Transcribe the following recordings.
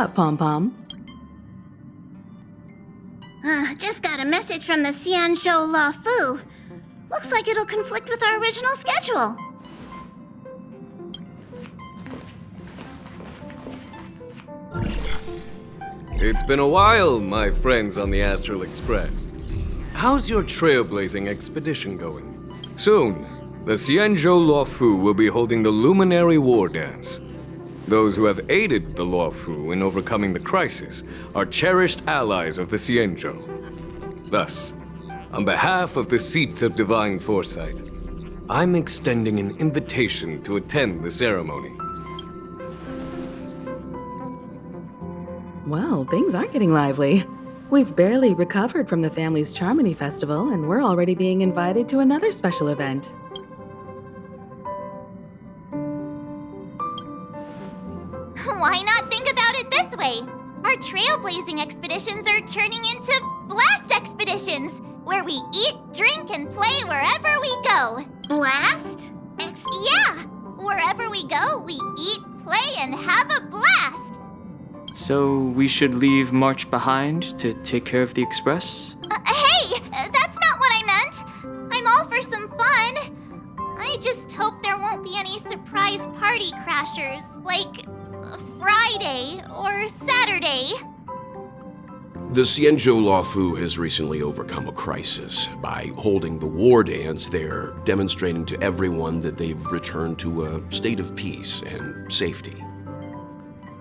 up, Pom-Pom? Just got a message from the Xianzhou La Fu. Looks like it'll conflict with our original schedule. It's been a while, my friends on the Astral Express. How's your trailblazing expedition going? Soon, the Xianzhou Luofu will be holding the Luminary War Dance. Those who have aided the Luofu in overcoming the crisis are cherished allies of the Xianzhou. Thus, on behalf of the Seat of Divine Foresight, I'm extending an invitation to attend the ceremony. Well, things aren't getting lively. We've barely recovered from the family's Charmony Festival, and we're already being invited to another special event. Why not think about it this way? Our trailblazing expeditions are turning into blast expeditions, where we eat, drink, and play wherever we go. Blast? Yeah! Wherever we go, we eat, play, and have a blast! So we should leave March behind to take care of the Express? Hey! That's not what I meant! I'm all for some fun. I just hope there won't be any surprise party crashers, like Friday or Saturday. The Xianzhou Luofu has recently overcome a crisis. By holding the war dance, they're demonstrating to everyone that they've returned to a state of peace and safety.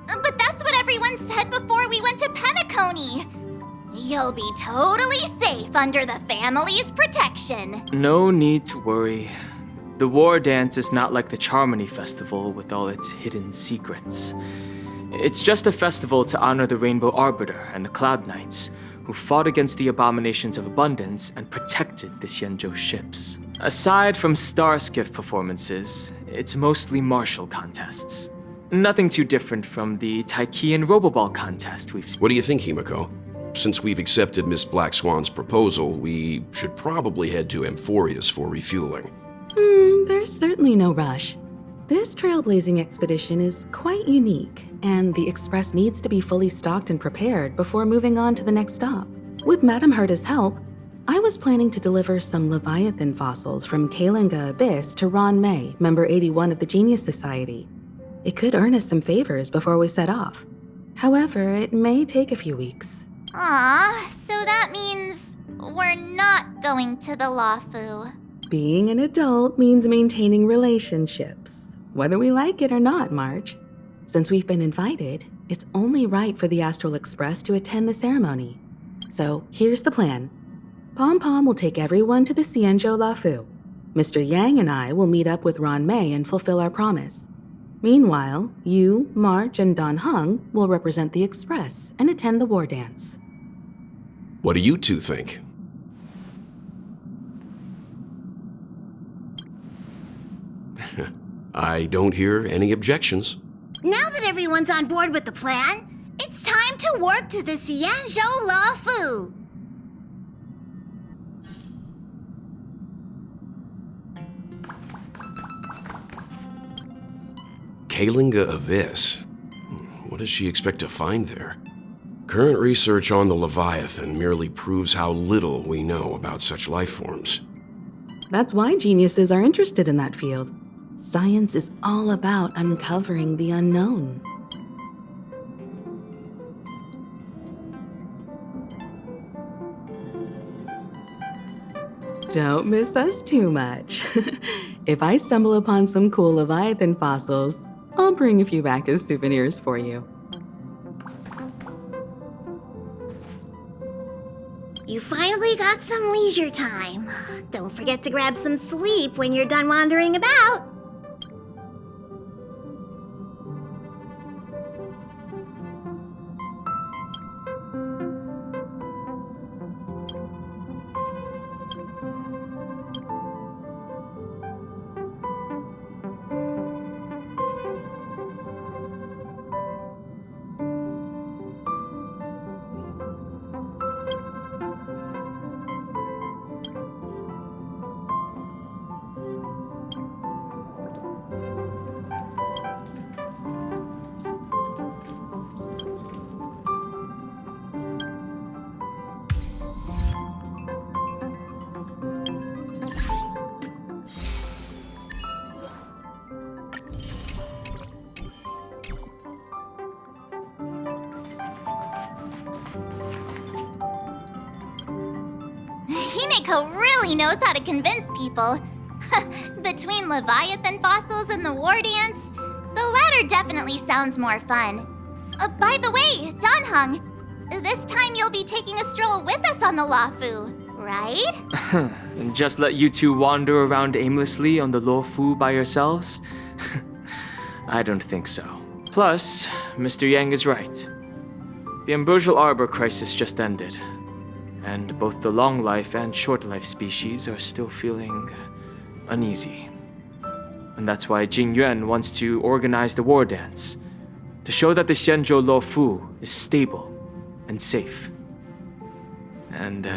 But that's what everyone said before we went to Penacony. You'll be totally safe under the family's protection. No need to worry. The war dance is not like the Charmony Festival with all its hidden secrets. It's just a festival to honor the Rainbow Arbiter and the Cloud Knights, who fought against the abominations of abundance and protected the Xianzhou ships. Aside from star skiff performances, it's mostly martial contests. Nothing too different from the Taiki and Roboball contest we've seen. What do you think, Himiko? Since we've accepted Miss Black Swan's proposal, we should probably head to Amphorius for refueling. There's certainly no rush. This trailblazing expedition is quite unique, and the Express needs to be fully stocked and prepared before moving on to the next stop. With Madame Herta's help, I was planning to deliver some Leviathan fossils from Kalinga Abyss to Ron May, member 81 of the Genius Society. It could earn us some favors before we set off. However, it may take a few weeks. So that means we're not going to the Luofu. Being an adult means maintaining relationships, whether we like it or not, Marge. Since we've been invited, it's only right for the Astral Express to attend the ceremony. So here's the plan. Pom-Pom will take everyone to the Xianzhou Luofu. Mr. Yang and I will meet up with Ron May and fulfill our promise. Meanwhile, you, March, and Don Hung will represent the Express and attend the war dance. What do you two think? I don't hear any objections. Now that everyone's on board with the plan, it's time to warp to the Xianzhou Luofu. Kalinga Abyss? What does she expect to find there? Current research on the Leviathan merely proves how little we know about such life forms. That's why geniuses are interested in that field. Science is all about uncovering the unknown. Don't miss us too much. If I stumble upon some cool Leviathan fossils, I'll bring a few back as souvenirs for you. You finally got some leisure time. Don't forget to grab some sleep when you're done wandering about. Himeko really knows how to convince people. Between Leviathan fossils and the war dance, the latter definitely sounds more fun. By the way, Danhung, this time you'll be taking a stroll with us on the Luofu, right? And just let you two wander around aimlessly on the Luofu by yourselves? I don't think so. Plus, Mr. Yang is right. The ambrosial arbor crisis just ended, and both the long life and short life species are still feeling uneasy. And that's why Jing Yuan wants to organize the war dance, to show that the Xianzhou Luofu is stable and safe. And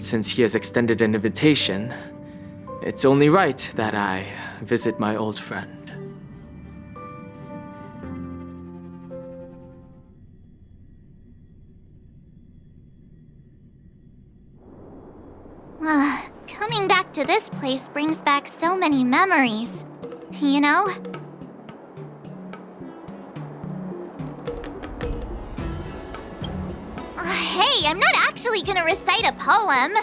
since he has extended an invitation, it's only right that I visit my old friend. Coming back to this place brings back so many memories, you know? Hey, I'm not actually gonna recite a poem.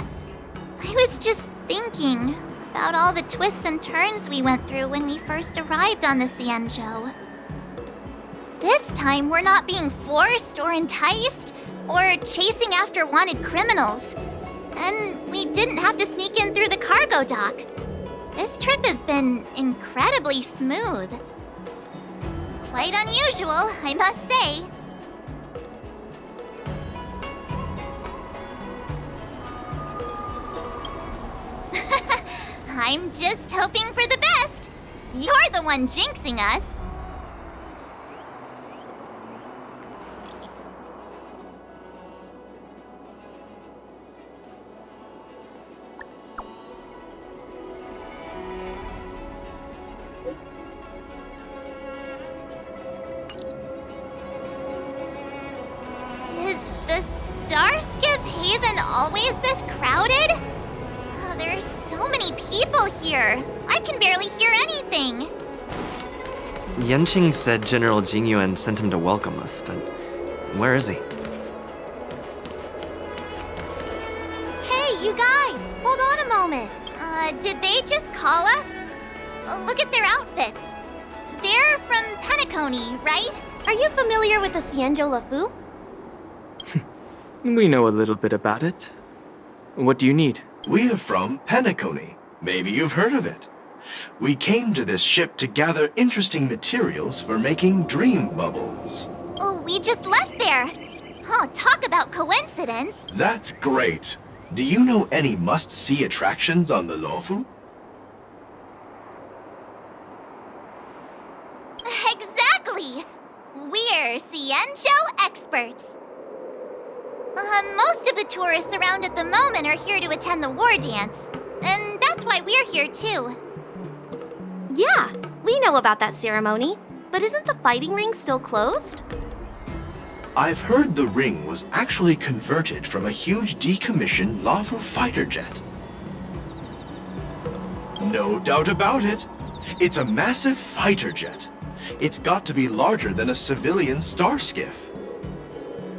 I was just thinking about all the twists and turns we went through when we first arrived on the Xianzhou. This time, we're not being forced or enticed or chasing after wanted criminals. And we didn't have to sneak in through the cargo dock. This trip has been incredibly smooth. Quite unusual, I must say. I'm just hoping for the best. You're the one jinxing us. Starskiff Haven always this crowded? Oh, there are so many people here. I can barely hear anything. Yanqing said General Jingyuan sent him to welcome us, but where is he? Hey, you guys! Hold on a moment. Did they just call us? Look at their outfits. They're from Penacony, right? Are you familiar with the Xianzhou Luofu? We know a little bit about it. What do you need? We're from Penacony. Maybe you've heard of it. We came to this ship to gather interesting materials for making dream bubbles. Oh, we just left there. Oh, talk about coincidence. That's great. Do you know any must-see attractions on the Luofu? Exactly! We're Xianzhou experts. Most of the tourists around at the moment are here to attend the war dance. And that's why we're here too. Yeah, we know about that ceremony. But isn't the fighting ring still closed? I've heard the ring was actually converted from a huge decommissioned Luofu fighter jet. No doubt about it. It's a massive fighter jet. It's got to be larger than a civilian starskiff.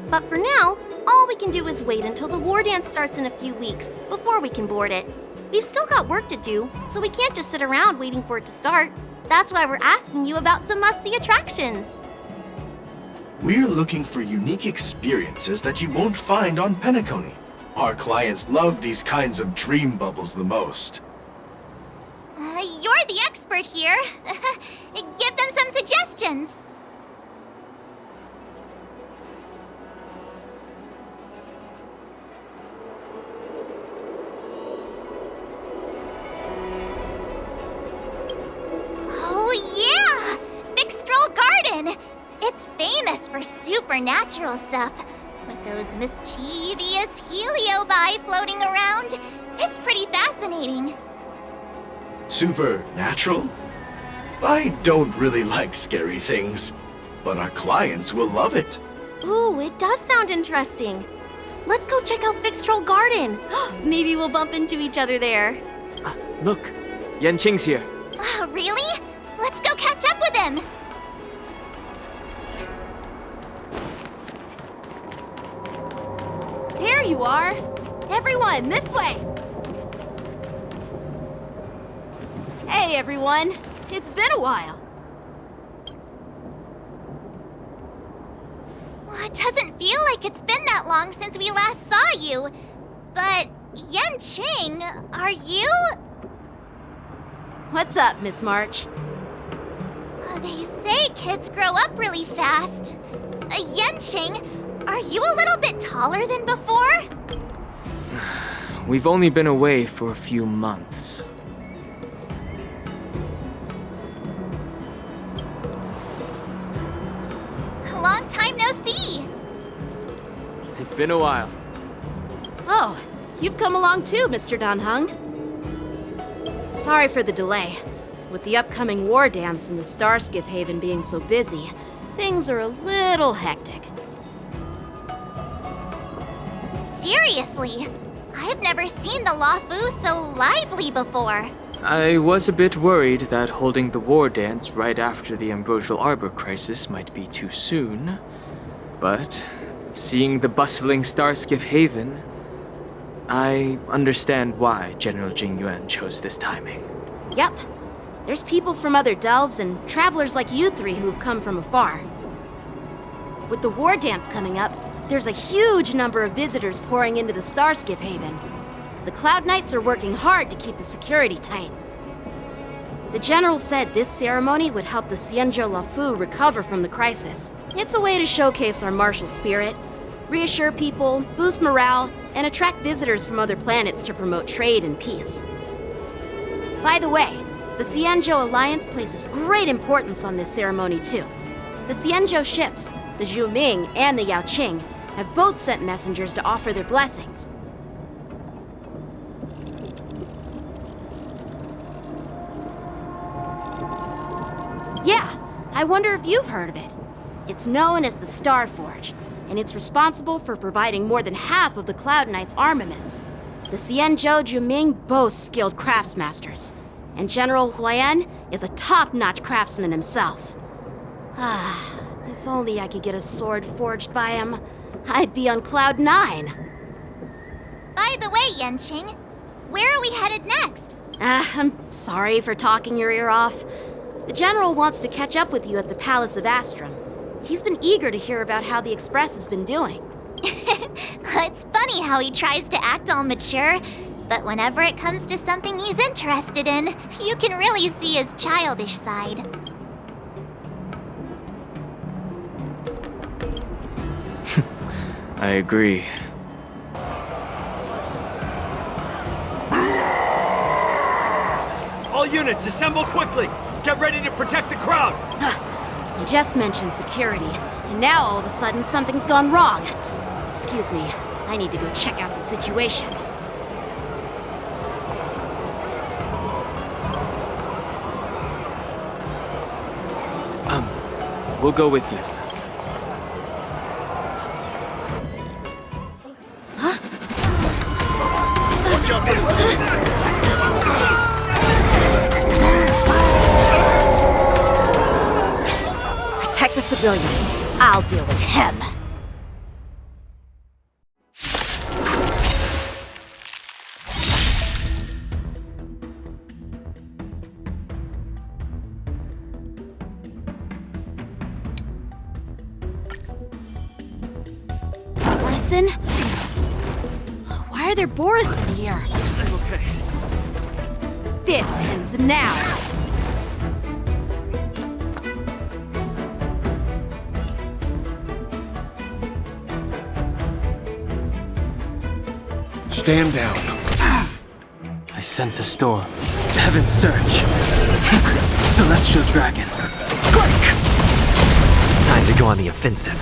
But for now, all we can do is wait until the war dance starts in a few weeks before we can board it. We've still got work to do, so we can't just sit around waiting for it to start. That's why we're asking you about some must-see attractions. We're looking for unique experiences that you won't find on Penacony. Our clients love these kinds of dream bubbles the most. You're the expert here. Give them some suggestions. It's famous for supernatural stuff, with those mischievous heliobi floating around. It's pretty fascinating. Supernatural? I don't really like scary things, but our clients will love it. Ooh, it does sound interesting. Let's go check out Fixed Troll Garden. Maybe we'll bump into each other there. Look, Yanqing's here. Really? Let's go catch up with him. There you are! Everyone, this way! Hey everyone! It's been a while. Well, it doesn't feel like it's been that long since we last saw you. But, Yanqing, are you? What's up, Miss March? They say kids grow up really fast. Yanqing, are you a little bit taller than before? We've only been away for a few months. Long time no see. It's been a while. Oh, you've come along too, Mr. Danheng. Sorry for the delay. With the upcoming war dance and the Starskiff Haven being so busy, things are a little hectic. Seriously, I've never seen the Luofu so lively before. I was a bit worried that holding the war dance right after the Ambrosial Arbor crisis might be too soon. But seeing the bustling Starskiff Haven, I understand why General Jingyuan chose this timing. Yep. There's people from other delves and travelers like you three who've come from afar. With the war dance coming up, there's a huge number of visitors pouring into the Starskiff Haven. The Cloud Knights are working hard to keep the security tight. The General said this ceremony would help the Xianzhou Luofu recover from the crisis. It's a way to showcase our martial spirit, reassure people, boost morale, and attract visitors from other planets to promote trade and peace. By the way, the Xianzhou Alliance places great importance on this ceremony too. The Xianzhou ships, the Zhuming and the Yaoqing, have both sent messengers to offer their blessings. Yeah, I wonder if you've heard of it. It's known as the Star Forge, and it's responsible for providing more than half of the Cloud Knights' armaments. The Xianzhou Zhuming boasts skilled craftsmasters, and General Huayan is a top-notch craftsman himself. Ah, if only I could get a sword forged by him, I'd be on Cloud 9. By the way, Yanqing, where are we headed next? I'm sorry for talking your ear off. The General wants to catch up with you at the Palace of Astrum. He's been eager to hear about how the Express has been doing. It's funny how he tries to act all mature, but whenever it comes to something he's interested in, you can really see his childish side. I agree. All units, assemble quickly! Get ready to protect the crowd! You just mentioned security, and now all of a sudden something's gone wrong. Excuse me, I need to go check out the situation. We'll go with you. Watch out there! Protect the civilians. I'll deal with him. Borison? Why are there Borison here? Okay. This ends now. Stand down. I sense a storm. Heaven's Surge. Celestial Dragon. Break! Time to go on the offensive.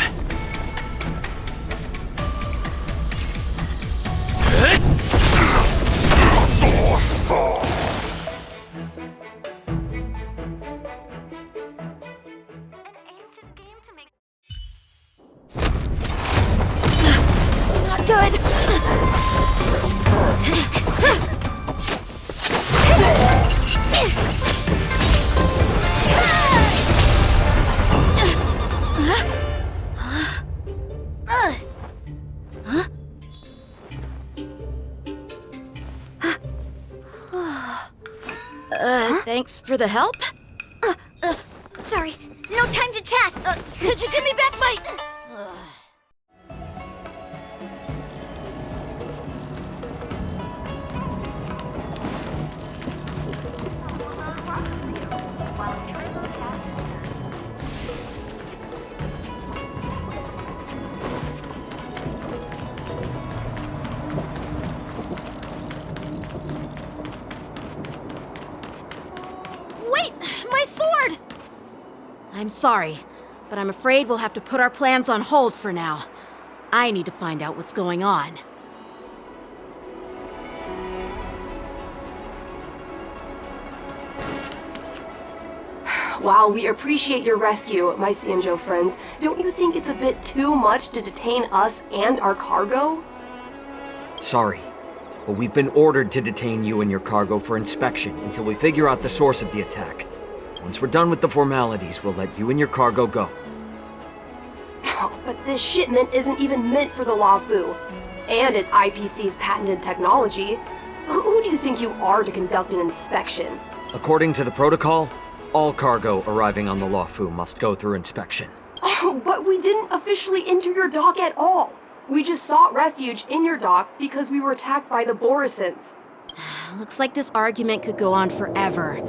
Not good. Thanks for the help? Sorry, no time to chat. Could you give me back my... Wait! My sword! I'm sorry, but I'm afraid we'll have to put our plans on hold for now. I need to find out what's going on. While we appreciate your rescue, my Xianzhou friends, don't you think it's a bit too much to detain us and our cargo? Sorry, but we've been ordered to detain you and your cargo for inspection until we figure out the source of the attack. Once we're done with the formalities, we'll let you and your cargo go. Oh, but this shipment isn't even meant for the Luofu, and it's IPC's patented technology. Who do you think you are to conduct an inspection? According to the protocol, all cargo arriving on the Luofu must go through inspection. Oh, but we didn't officially enter your dock at all. We just sought refuge in your dock because we were attacked by the Borisons. Looks like this argument could go on forever.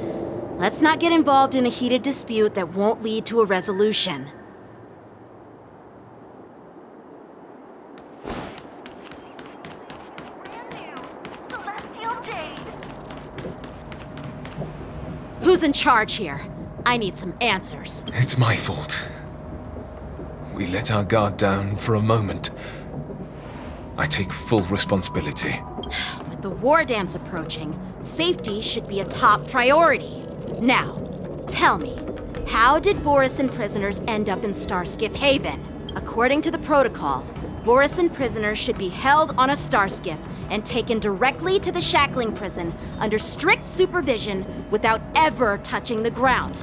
Let's not get involved in a heated dispute that won't lead to a resolution. Who's in charge here? I need some answers. It's my fault. We let our guard down for a moment. I take full responsibility. With the war dance approaching, safety should be a top priority. Now, tell me, how did Borisin prisoners end up in Starskiff Haven? According to the protocol, Borisin prisoners should be held on a starskiff and taken directly to the shackling prison under strict supervision without ever touching the ground.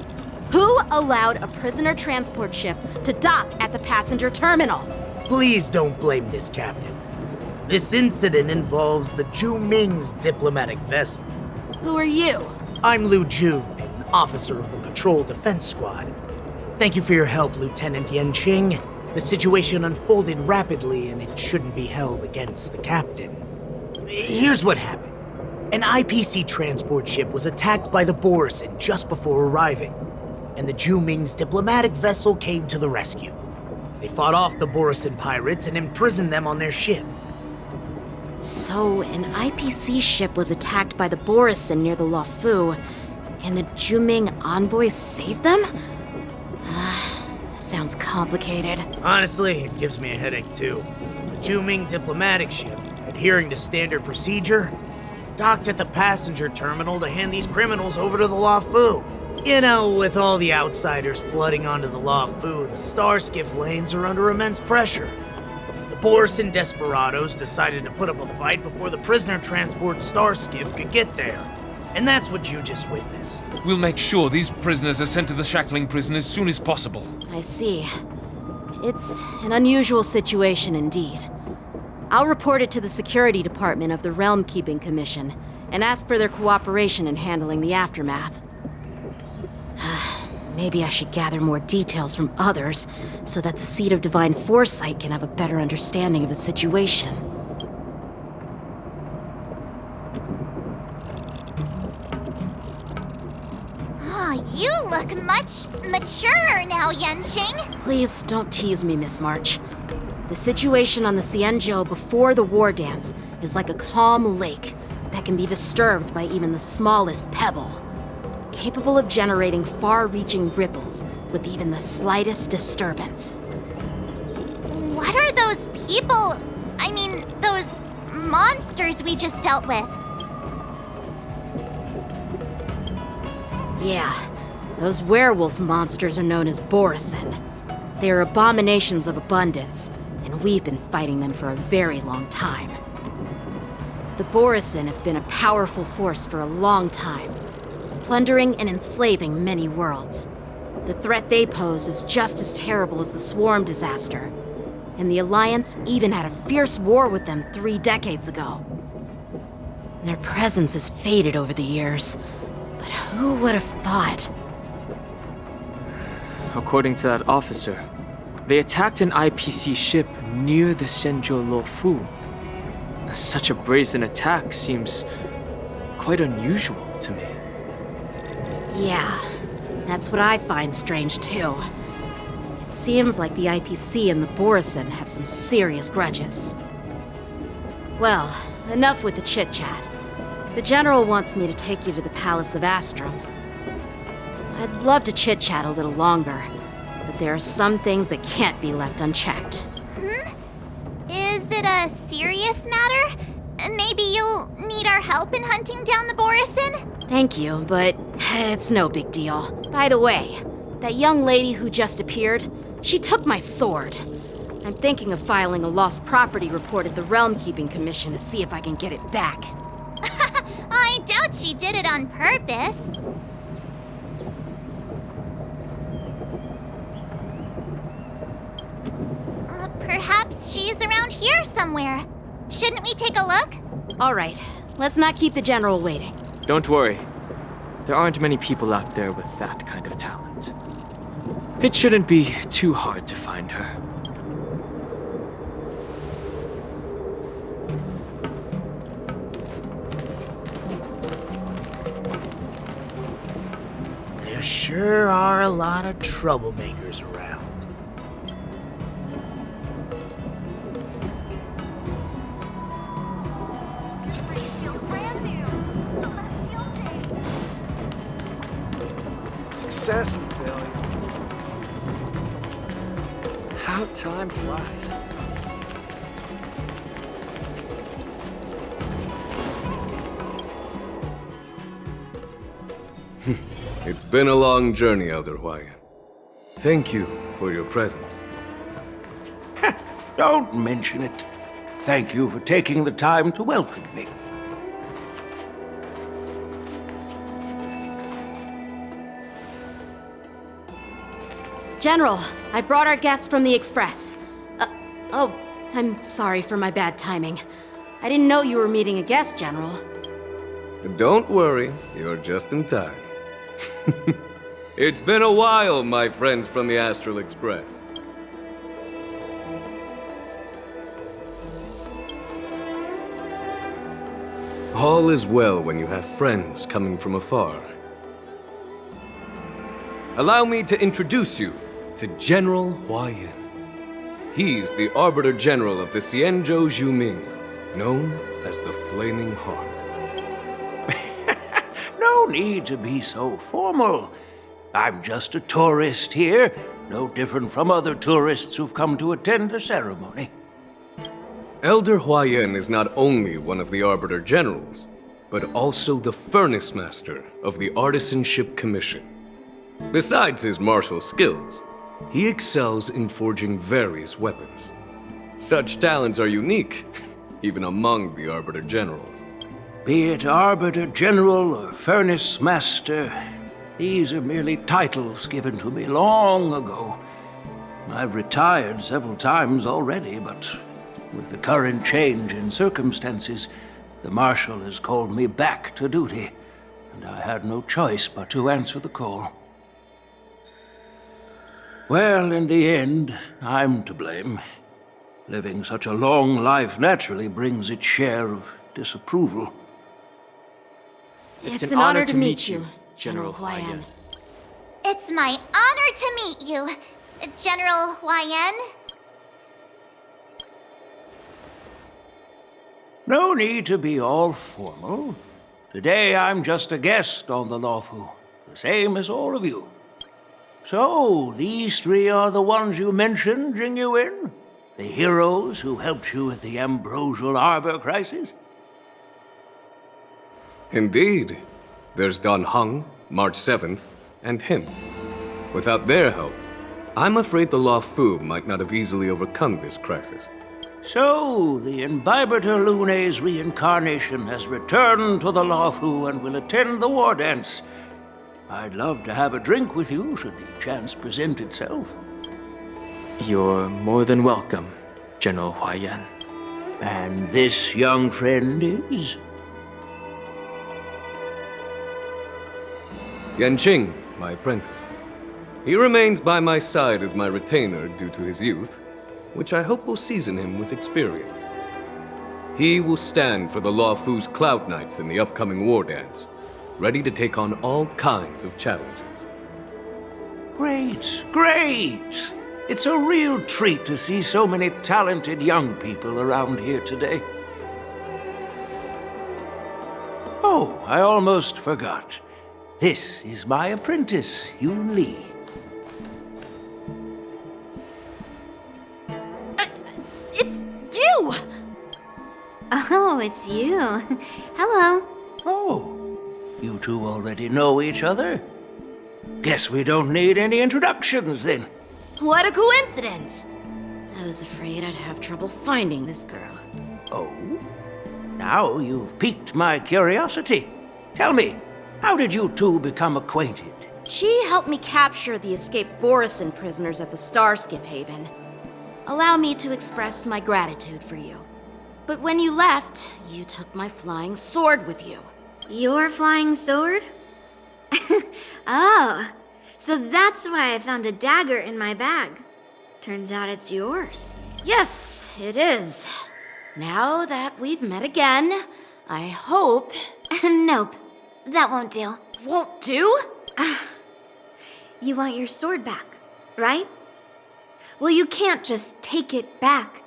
Who allowed a prisoner transport ship to dock at the passenger terminal? Please don't blame this captain. This incident involves the Zhu Ming's diplomatic vessel. Who are you? I'm Liu Jun, an officer of the Patrol Defense Squad. Thank you for your help, Lieutenant Yanqing. The situation unfolded rapidly and it shouldn't be held against the captain. Here's what happened. An IPC transport ship was attacked by the Borisin just before arriving, and the Zhu Ming's diplomatic vessel came to the rescue. They fought off the Borisin pirates and imprisoned them on their ship. So, an IPC ship was attacked by the Borisin near the Luofu, and the Zhu Ming envoys saved them? Sounds complicated. Honestly, it gives me a headache too. The Zhu Ming diplomatic ship, adhering to standard procedure, docked at the passenger terminal to hand these criminals over to the Luofu. You know, with all the outsiders flooding onto the Luofu, the starskiff lanes are under immense pressure. The Borisin desperados decided to put up a fight before the prisoner transport starskiff could get there. And that's what you just witnessed. We'll make sure these prisoners are sent to the shackling prison as soon as possible. I see. It's an unusual situation indeed. I'll report it to the security department of the Realm Keeping Commission and ask for their cooperation in handling the aftermath. Maybe I should gather more details from others so that the Seat of Divine Foresight can have a better understanding of the situation. Oh, you look much maturer now, Yanqing. Please don't tease me, Miss March. The situation on the Xianzhou before the war dance is like a calm lake that can be disturbed by even the smallest pebble, capable of generating far-reaching ripples with even the slightest disturbance. What are those people? I mean, those monsters we just dealt with? Yeah, those werewolf monsters are known as Borisin. They are abominations of abundance, and we've been fighting them for a very long time. The Borisin have been a powerful force for a long time, plundering and enslaving many worlds. The threat they pose is just as terrible as the Swarm disaster, and the Alliance even had a fierce war with them 3 decades ago. Their presence has faded over the years, But who would have thought? According to that officer, they attacked an IPC ship near the Xianzhou Luofu. Such a brazen attack seems quite unusual to me. Yeah, that's what I find strange too. It seems like the IPC and the Borisin have some serious grudges. Well, enough with the chit-chat. The General wants me to take you to the Palace of Astrum. I'd love to chit-chat a little longer, but there are some things that can't be left unchecked. Is it a serious matter? Maybe you'll need our help in hunting down the Borisin? Thank you, but it's no big deal. By the way, that young lady who just appeared, she took my sword. I'm thinking of filing a lost property report at the Realm Keeping Commission to see if I can get it back. I doubt she did it on purpose. Perhaps she's around here somewhere. Shouldn't we take a look? All right, let's not keep the General waiting. Don't worry. There aren't many people out there with that kind of talent. It shouldn't be too hard to find her. There sure are a lot of troublemakers around. Success and failure. How time flies. It's been a long journey, Elder Huayan. Thank you for your presence. Don't mention it. Thank you for taking the time to welcome me. General, I brought our guests from the Express. Oh, I'm sorry for my bad timing. I didn't know you were meeting a guest, General. Don't worry, you're just in time. It's been a while, my friends from the Astral Express. All is well when you have friends coming from afar. Allow me to introduce you to General Huayan. He's the Arbiter General of the Xianzhou Zhuming, known as the Flaming Heart. No need to be so formal. I'm just a tourist here, no different from other tourists who've come to attend the ceremony. Elder Huayan is not only one of the Arbiter Generals, but also the Furnace Master of the Artisanship Commission. Besides his martial skills, he excels in forging various weapons. Such talents are unique, even among the Arbiter Generals. Be it Arbiter General or Furnace Master, these are merely titles given to me long ago. I've retired several times already, but with the current change in circumstances, the Marshal has called me back to duty, and I had no choice but to answer the call. Well, in the end, I'm to blame. Living such a long life naturally brings its share of disapproval. It's an honor to meet you, General Huayan. It's my honor to meet you, General Huayan. No need to be all formal. Today I'm just a guest on the Luofu, the same as all of you. So, these three are the ones you mentioned, Jingyuin? The heroes who helped you with the Ambrosial Arbor crisis? Indeed. There's Don Heng, March 7th, and him. Without their help, I'm afraid the Luofu might not have easily overcome this crisis. So, the Imbibitor Lune's reincarnation has returned to the Luofu and will attend the war dance. I'd love to have a drink with you should the chance present itself. You're more than welcome, General Huayan. And this young friend is? Yanqing, my apprentice. He remains by my side as my retainer due to his youth, which I hope will season him with experience. He will stand for the Law Fu's Cloud Knights in the upcoming war dance, ready to take on all kinds of challenges. Great, great! It's a real treat to see so many talented young people around here today. Oh, I almost forgot. This is my apprentice, Yoon Lee. It's you! Oh, it's you. Hello. Oh, you two already know each other? Guess we don't need any introductions then. What a coincidence! I was afraid I'd have trouble finding this girl. Oh? Now you've piqued my curiosity. Tell me, how did you two become acquainted? She helped me capture the escaped Borisin prisoners at the Starskiff Haven. Allow me to express my gratitude for you. But when you left, you took my flying sword with you. Your flying sword? Oh, so that's why I found a dagger in my bag. Turns out it's yours. Yes, it is. Now that we've met again, I hope... Nope, that won't do. Won't do? You want your sword back, right? Well, you can't just take it back.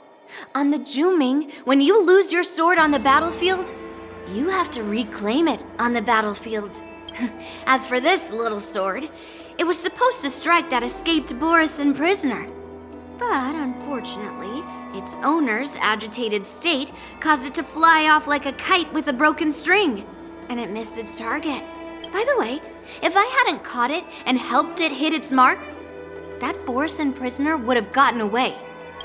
On the Juming, when you lose your sword on the battlefield, you have to reclaim it on the battlefield. As for this little sword, it was supposed to strike that escaped Borisin prisoner. But unfortunately, its owner's agitated state caused it to fly off like a kite with a broken string, and it missed its target. By the way, if I hadn't caught it and helped it hit its mark, that Borisin prisoner would have gotten away.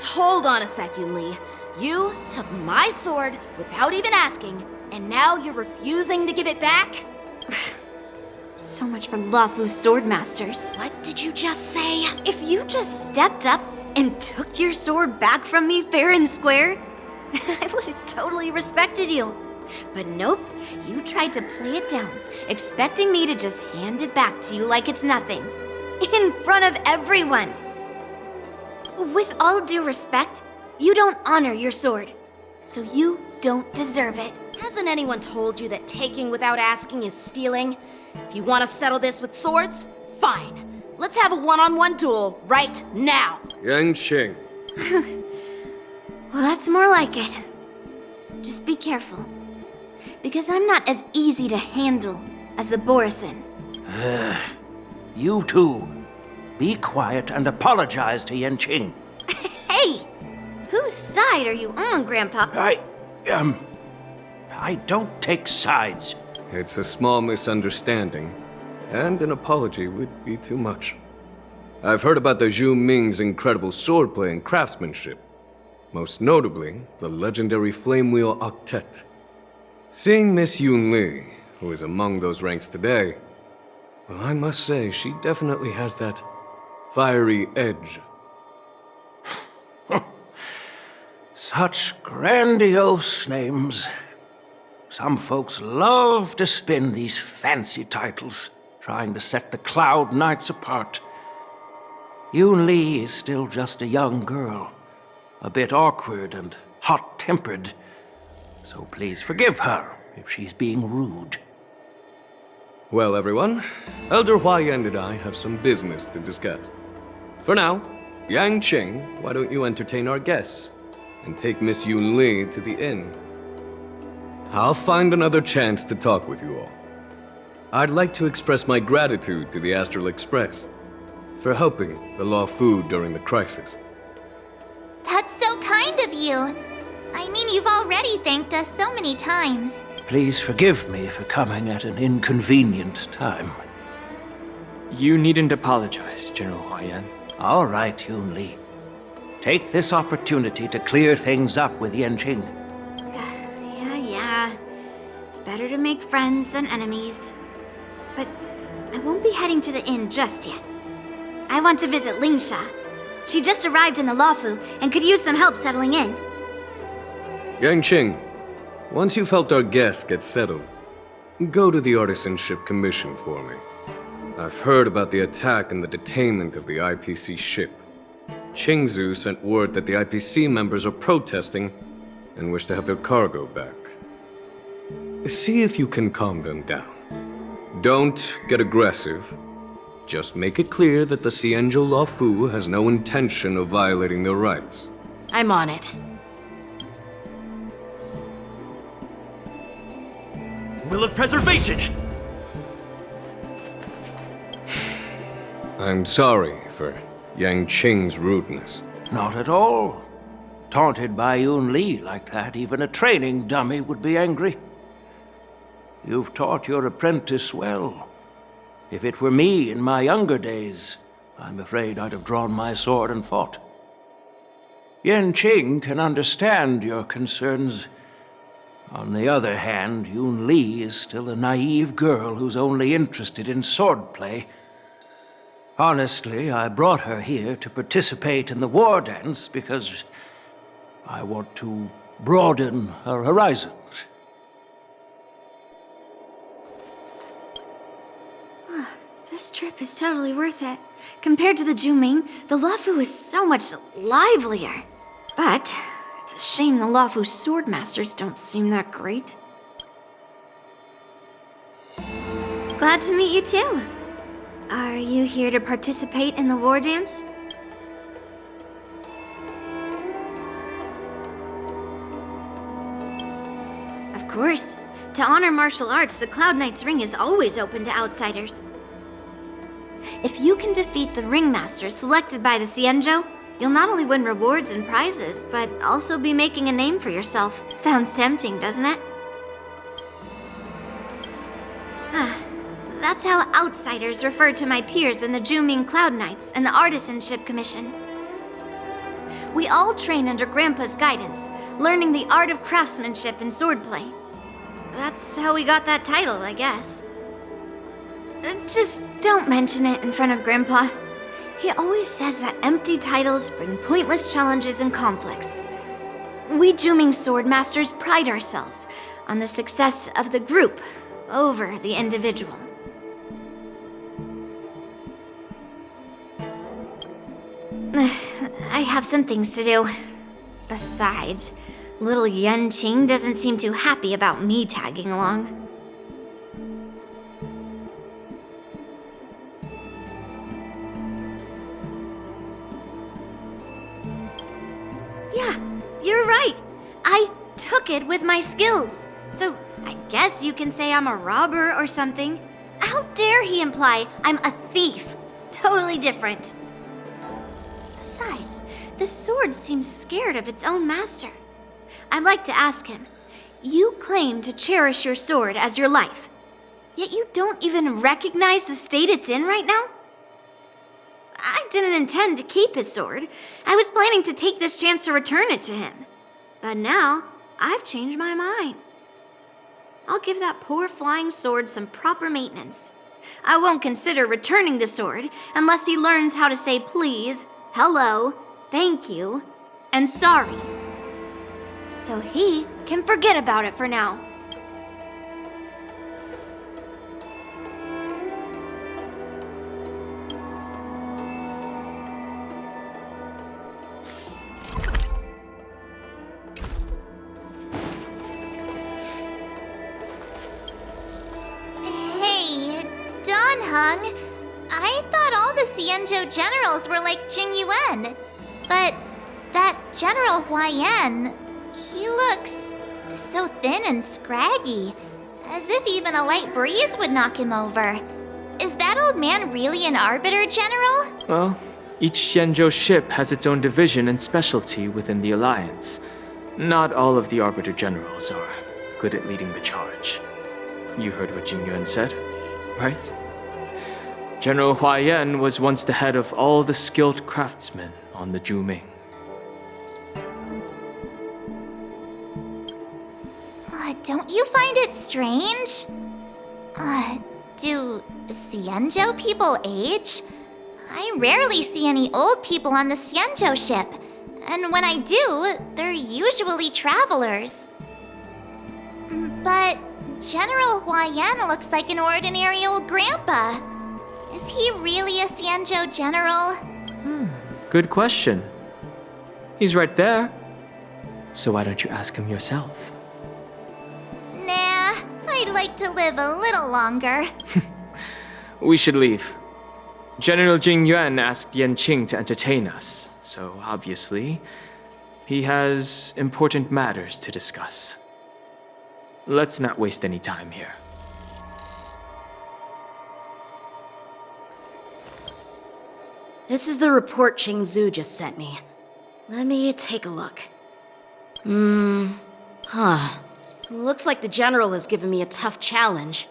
Hold on a sec, Yoon Lee. You took my sword without even asking, and now you're refusing to give it back? So much for Lafu's swordmasters. What did you just say? If you just stepped up and took your sword back from me fair and square, I would have totally respected you. But nope, you tried to play it down, expecting me to just hand it back to you like it's nothing. In front of everyone. With all due respect, you don't honor your sword, so you don't deserve it. Hasn't anyone told you that taking without asking is stealing? If you want to settle this with swords, fine. Let's have a one-on-one duel right now. Yanqing. Well, that's more like it. Just be careful, because I'm not as easy to handle as the Borisin. You two, be quiet and apologize to Yanqing. Hey! Whose side are you on, Grandpa? I don't take sides. It's a small misunderstanding, and an apology would be too much. I've heard about the Zhu Ming's incredible swordplay and craftsmanship, most notably the legendary Flame Wheel Octet. Seeing Miss Yoon Lee, who is among those ranks today, well, I must say she definitely has that fiery edge. Such grandiose names. Some folks love to spin these fancy titles, trying to set the Cloud Knights apart. Yoon Lee is still just a young girl, a bit awkward and hot-tempered, so please forgive her if she's being rude. Well, everyone, Elder Huaiyan and I have some business to discuss. For now, Yanqing, why don't you entertain our guests and take Miss Yoon Lee to the inn? I'll find another chance to talk with you all. I'd like to express my gratitude to the Astral Express for helping the Law Fu during the crisis. That's so kind of you. I mean, you've already thanked us so many times. Please forgive me for coming at an inconvenient time. You needn't apologize, General Huaiyan. All right, Yoon Lee. Take this opportunity to clear things up with Yanqing. Yeah. It's better to make friends than enemies. But I won't be heading to the inn just yet. I want to visit Lingsha. She just arrived in the Lafu and could use some help settling in. Yanqing, once you've helped our guests get settled, go to the Artisanship Commission for me. I've heard about the attack and the detainment of the IPC ship. Qingzu sent word that the IPC members are protesting and wish to have their cargo back. See if you can calm them down. Don't get aggressive. Just make it clear that the Xianzhou Luofu has no intention of violating their rights. I'm on it. Will of preservation! I'm sorry for Yang Qing's rudeness. Not at all. Taunted by Yun Li like that, even a training dummy would be angry. You've taught your apprentice well. If it were me in my younger days, I'm afraid I'd have drawn my sword and fought. Yan Qing can understand your concerns. On the other hand, Yun Li is still a naive girl who's only interested in swordplay. Honestly, I brought her here to participate in the war dance because I want to broaden her horizons. This trip is totally worth it. Compared to the Juming, the Luofu is so much livelier. But it's a shame the Luofu swordmasters don't seem that great. Glad to meet you too. Are you here to participate in the war dance? Of course. To honor martial arts, the Cloud Knight's ring is always open to outsiders. If you can defeat the ringmaster selected by the Xianzhou, you'll not only win rewards and prizes, but also be making a name for yourself. Sounds tempting, doesn't it? That's how outsiders refer to my peers in the Juming Cloud Knights and the Artisanship Commission. We all train under Grandpa's guidance, learning the art of craftsmanship and swordplay. That's how we got that title, I guess. Just don't mention it in front of Grandpa. He always says that empty titles bring pointless challenges and conflicts. We Juming swordmasters pride ourselves on the success of the group over the individual. I have some things to do. Besides, little Yan Qing doesn't seem too happy about me tagging along. Yeah, you're right. I took it with my skills. So I guess you can say I'm a robber or something. How dare he imply I'm a thief? Totally different. Besides, the sword seems scared of its own master. I'd like to ask him, you claim to cherish your sword as your life, yet you don't even recognize the state it's in right now? I didn't intend to keep his sword. I was planning to take this chance to return it to him. But now, I've changed my mind. I'll give that poor flying sword some proper maintenance. I won't consider returning the sword unless he learns how to say please, hello, thank you, and sorry. So he can forget about it for now. Hey, Don Hung. I thought all the Xianzhou generals were like Jing Yuan. But that General Huaiyan, he looks so thin and scraggy, as if even a light breeze would knock him over. Is that old man really an Arbiter General? Well, each Xianzhou ship has its own division and specialty within the Alliance. Not all of the Arbiter Generals are good at leading the charge. You heard what Jing Yuan said, right? General Huaiyan was once the head of all the skilled craftsmen on the Juming. Don't you find it strange? Do Xianzhou people age? I rarely see any old people on the Xianzhou ship. And when I do, they're usually travelers. But General Huaiyan looks like an ordinary old grandpa. Is he really a Xianzhou general? Good question. He's right there. So why don't you ask him yourself? Nah, I'd like to live a little longer. We should leave. General Jing Yuan asked Yan Qing to entertain us, so obviously, he has important matters to discuss. Let's not waste any time here. This is the report Qing Zhu just sent me. Let me take a look. Looks like the general has given me a tough challenge.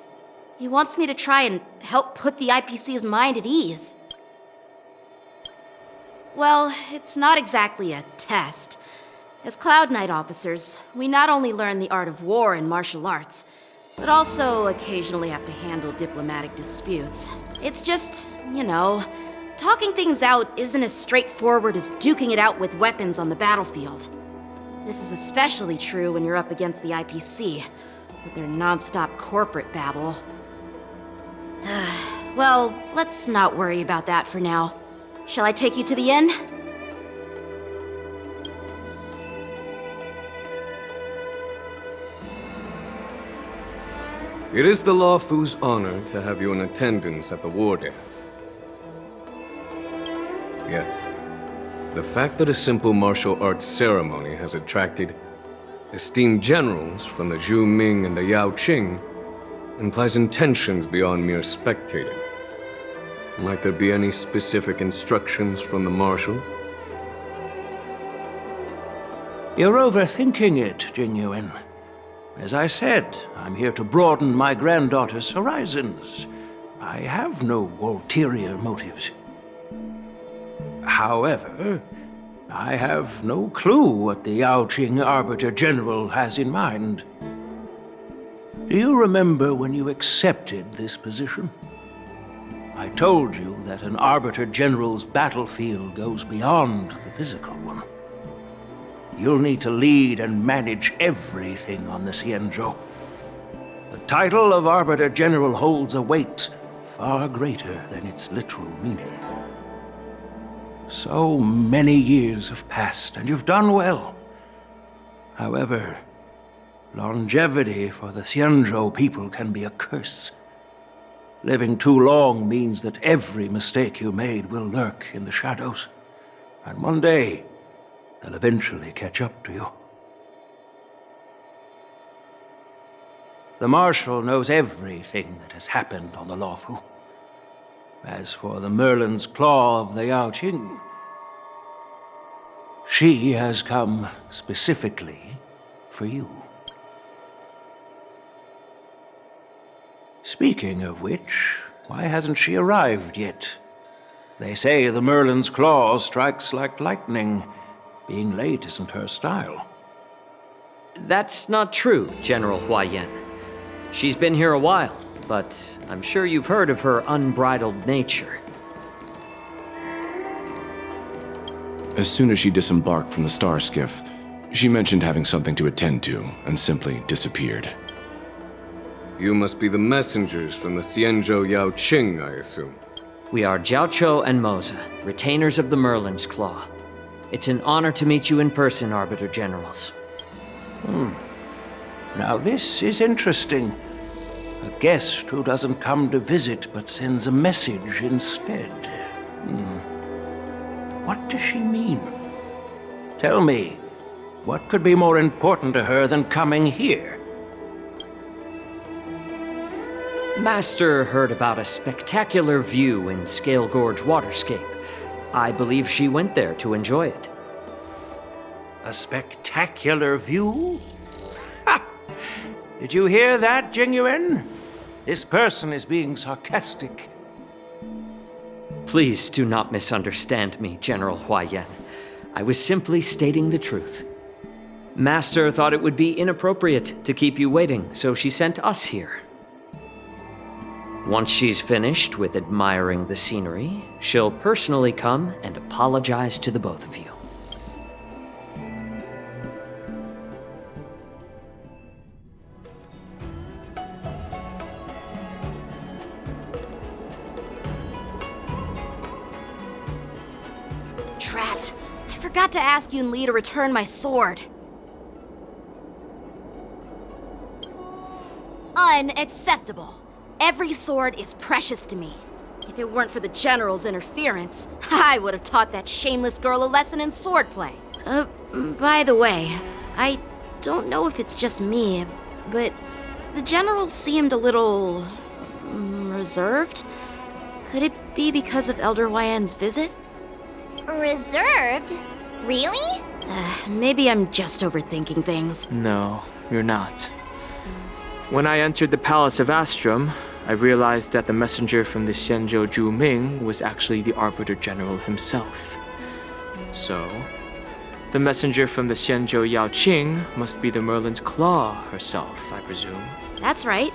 He wants me to try and help put the IPC's mind at ease. Well, it's not exactly a test. As Cloud Knight officers, we not only learn the art of war and martial arts, but also occasionally have to handle diplomatic disputes. It's just, talking things out isn't as straightforward as duking it out with weapons on the battlefield. This is especially true when you're up against the IPC, with their non-stop corporate babble. Well, let's not worry about that for now. Shall I take you to the inn? It is the Law Fu's honor to have you in attendance at the war dance. Yet, the fact that a simple martial arts ceremony has attracted esteemed generals from the Zhu Ming and the Yao Qing implies intentions beyond mere spectating. Might there be any specific instructions from the marshal? You're overthinking it, Jing Yuan. As I said, I'm here to broaden my granddaughter's horizons. I have no ulterior motives. However, I have no clue what the Yao Qing Arbiter General has in mind. Do you remember when you accepted this position? I told you that an Arbiter General's battlefield goes beyond the physical one. You'll need to lead and manage everything on the Xianzhou. The title of Arbiter General holds a weight far greater than its literal meaning. So many years have passed, and you've done well. However, longevity for the Xianzhou people can be a curse. Living too long means that every mistake you made will lurk in the shadows. And one day, they'll eventually catch up to you. The Marshal knows everything that has happened on the Luofu. As for the Merlin's Claw of the Yao Qing, she has come specifically for you. Speaking of which, why hasn't she arrived yet? They say the Merlin's Claw strikes like lightning. Being late isn't her style. That's not true, General Huayan. She's been here a while, but I'm sure you've heard of her unbridled nature. As soon as she disembarked from the star skiff, she mentioned having something to attend to and simply disappeared. You must be the messengers from the Xianzhou Yao Qing, I assume. We are Jiaoqiu and Moza, retainers of the Merlin's Claw. It's an honor to meet you in person, Arbiter Generals. Now this is interesting. A guest who doesn't come to visit but sends a message instead. What does she mean? Tell me, what could be more important to her than coming here? Master heard about a spectacular view in Scale Gorge Waterscape. I believe she went there to enjoy it. A spectacular view? Ha! Did you hear that, Jing Yuan? This person is being sarcastic. Please do not misunderstand me, General Huayan. I was simply stating the truth. Master thought it would be inappropriate to keep you waiting, so she sent us here. Once she's finished with admiring the scenery, she'll personally come and apologize to the both of you. forgot to ask Yun Li to return my sword. Unacceptable. Every sword is precious to me. If it weren't for the General's interference, I would have taught that shameless girl a lesson in swordplay. By the way, I don't know if it's just me, but the General seemed a little reserved. Could it be because of Elder Huayan's visit? Reserved? Really? Maybe I'm just overthinking things. No, you're not. When I entered the Palace of Astrum, I realized that the messenger from the Xianzhou Zhu Ming was actually the Arbiter General himself. So, the messenger from the Xianzhou Yao Qing must be the Merlin's Claw herself, I presume. That's right.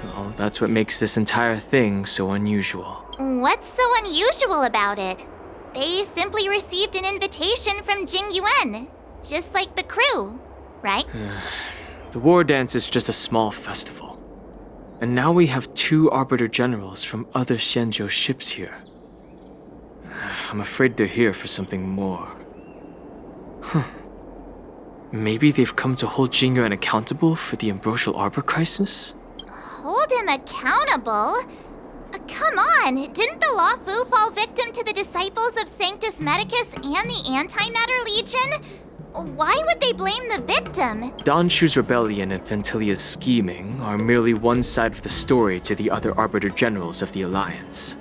Well, that's what makes this entire thing so unusual. What's so unusual about it? They simply received an invitation from Jing Yuan, just like the crew, right? The war dance is just a small festival. And now we have 2 Arbiter Generals from other Xianzhou ships here. I'm afraid they're here for something more. Maybe they've come to hold Jingyuan accountable for the Ambrosial Arbor crisis? Hold him accountable? Come on, didn't the Law Fu fall victim to the disciples of Sanctus Medicus and the Antimatter Legion? Why would they blame the victim? Dan Shu's rebellion and Ventilia's scheming are merely one side of the story to the other Arbiter Generals of the Alliance.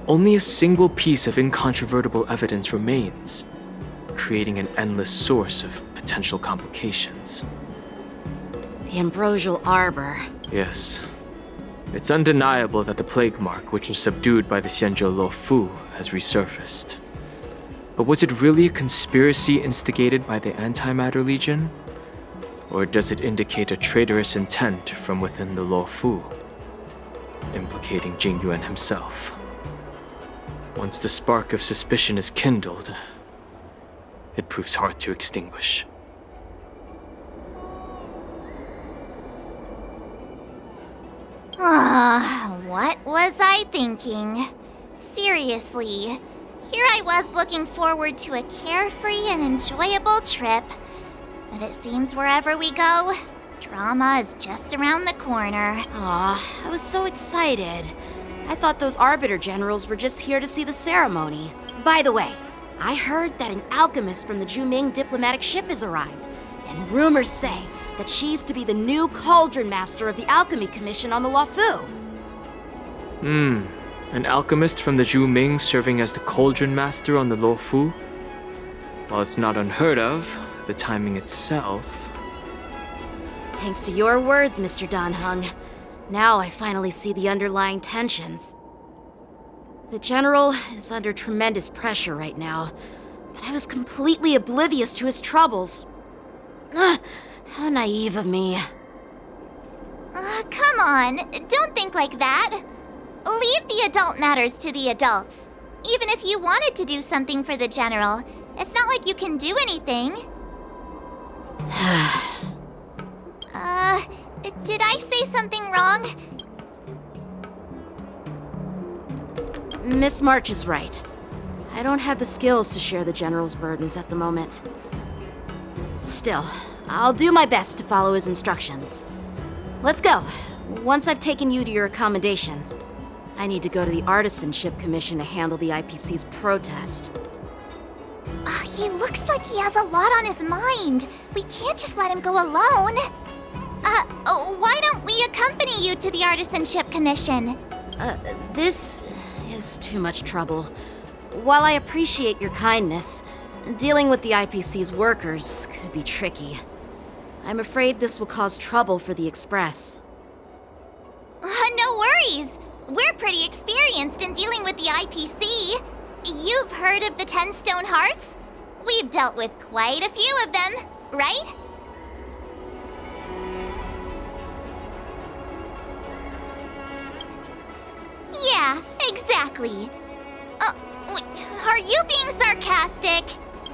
Only a single piece of incontrovertible evidence remains, creating an endless source of potential complications. The Ambrosial Arbor. Yes. It's undeniable that the plague mark, which was subdued by the Xianzhou Lo Fu, has resurfaced. But was it really a conspiracy instigated by the Antimatter Legion? Or does it indicate a traitorous intent from within the Lo Fu, implicating Jingyuan himself? Once the spark of suspicion is kindled, it proves hard to extinguish. What was I thinking? Seriously, here I was looking forward to a carefree and enjoyable trip. But it seems wherever we go, drama is just around the corner. Aw, I was so excited. I thought those Arbiter Generals were just here to see the ceremony. By the way, I heard that an alchemist from the Zhuming diplomatic ship has arrived, and rumors say that she's to be the new Cauldron Master of the Alchemy Commission on the Lo Fu. An alchemist from the Zhu Ming serving as the Cauldron Master on the Lo Fu? While it's not unheard of, the timing itself... Thanks to your words, Mr. Dan Heng. Now I finally see the underlying tensions. The General is under tremendous pressure right now, but I was completely oblivious to his troubles. How naive of me. Come on, don't think like that. Leave the adult matters to the adults. Even if you wanted to do something for the General, it's not like you can do anything. Did I say something wrong? Miss March is right. I don't have the skills to share the General's burdens at the moment. Still, I'll do my best to follow his instructions. Let's go. Once I've taken you to your accommodations, I need to go to the Artisanship Commission to handle the IPC's protest. He looks like he has a lot on his mind. We can't just let him go alone. Why don't we accompany you to the Artisanship Commission? This is too much trouble. While I appreciate your kindness, dealing with the IPC's workers could be tricky. I'm afraid this will cause trouble for the Express. No worries. We're pretty experienced in dealing with the IPC. You've heard of the 10 Stone Hearts? We've dealt with quite a few of them, right? Yeah, exactly. Wait, are you being sarcastic?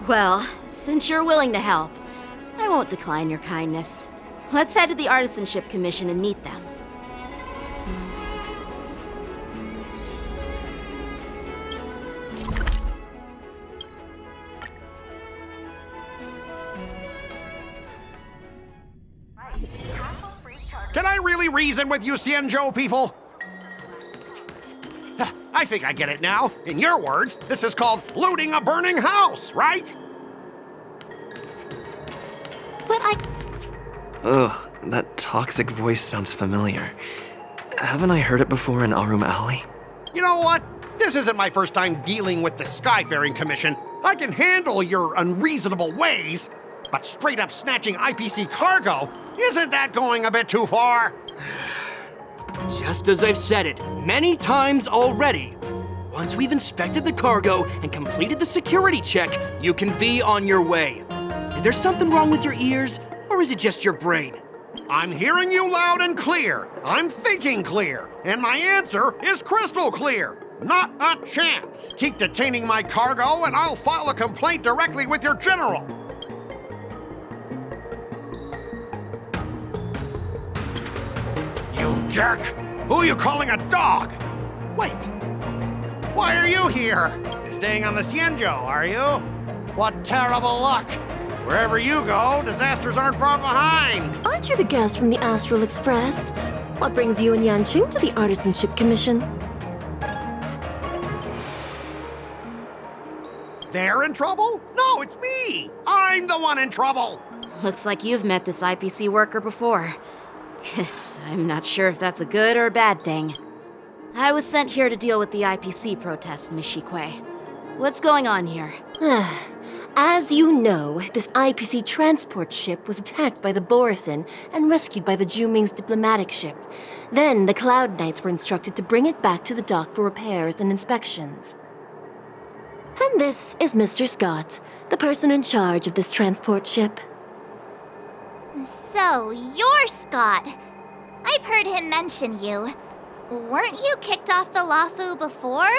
Well, since you're willing to help, I won't decline your kindness. Let's head to the Artisanship Commission and meet them. Can I really reason with you Xianzhou people? I think I get it now. In your words, this is called looting a burning house, right? But Ugh, that toxic voice sounds familiar. Haven't I heard it before in Arum Alley? You know what? This isn't my first time dealing with the Skyfaring Commission. I can handle your unreasonable ways, but straight up snatching IPC cargo, isn't that going a bit too far? Just as I've said it many times already, once we've inspected the cargo and completed the security check, you can be on your way. Is there something wrong with your ears, or is it just your brain? I'm hearing you loud and clear. I'm thinking clear. And my answer is crystal clear. Not a chance. Keep detaining my cargo and I'll file a complaint directly with your general. You jerk! Who are you calling a dog? Wait. Why are you here? Staying on the Xianzhou, are you? What terrible luck. Wherever you go, disasters aren't far behind. Aren't you the guest from the Astral Express? What brings you and Yanqing to the Artisanship Commission? They're in trouble? No, it's me! I'm the one in trouble! Looks like you've met this IPC worker before. I'm not sure if that's a good or a bad thing. I was sent here to deal with the IPC protest, Miss Shikui. What's going on here? As you know, this IPC transport ship was attacked by the Borisin and rescued by the Juming's diplomatic ship. Then the Cloud Knights were instructed to bring it back to the dock for repairs and inspections. And this is Mr. Scott, the person in charge of this transport ship. So, you're Scott. I've heard him mention you. Weren't you kicked off the Lafu before?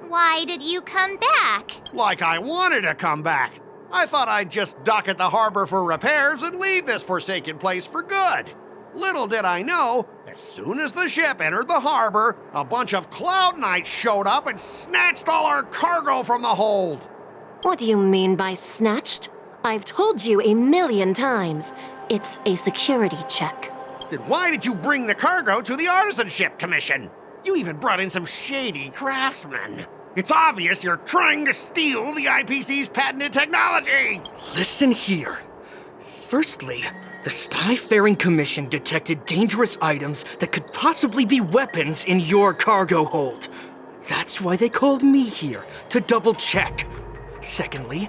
Why did you come back? Like I wanted to come back. I thought I'd just dock at the harbor for repairs and leave this forsaken place for good. Little did I know, as soon as the ship entered the harbor, a bunch of Cloud Knights showed up and snatched all our cargo from the hold. What do you mean by snatched? I've told you 1,000,000 times. It's a security check. Then why did you bring the cargo to the Artisanship Commission? You even brought in some shady craftsmen. It's obvious you're trying to steal the IPC's patented technology! Listen here. Firstly, the Skyfaring Commission detected dangerous items that could possibly be weapons in your cargo hold. That's why they called me here, to double check. Secondly,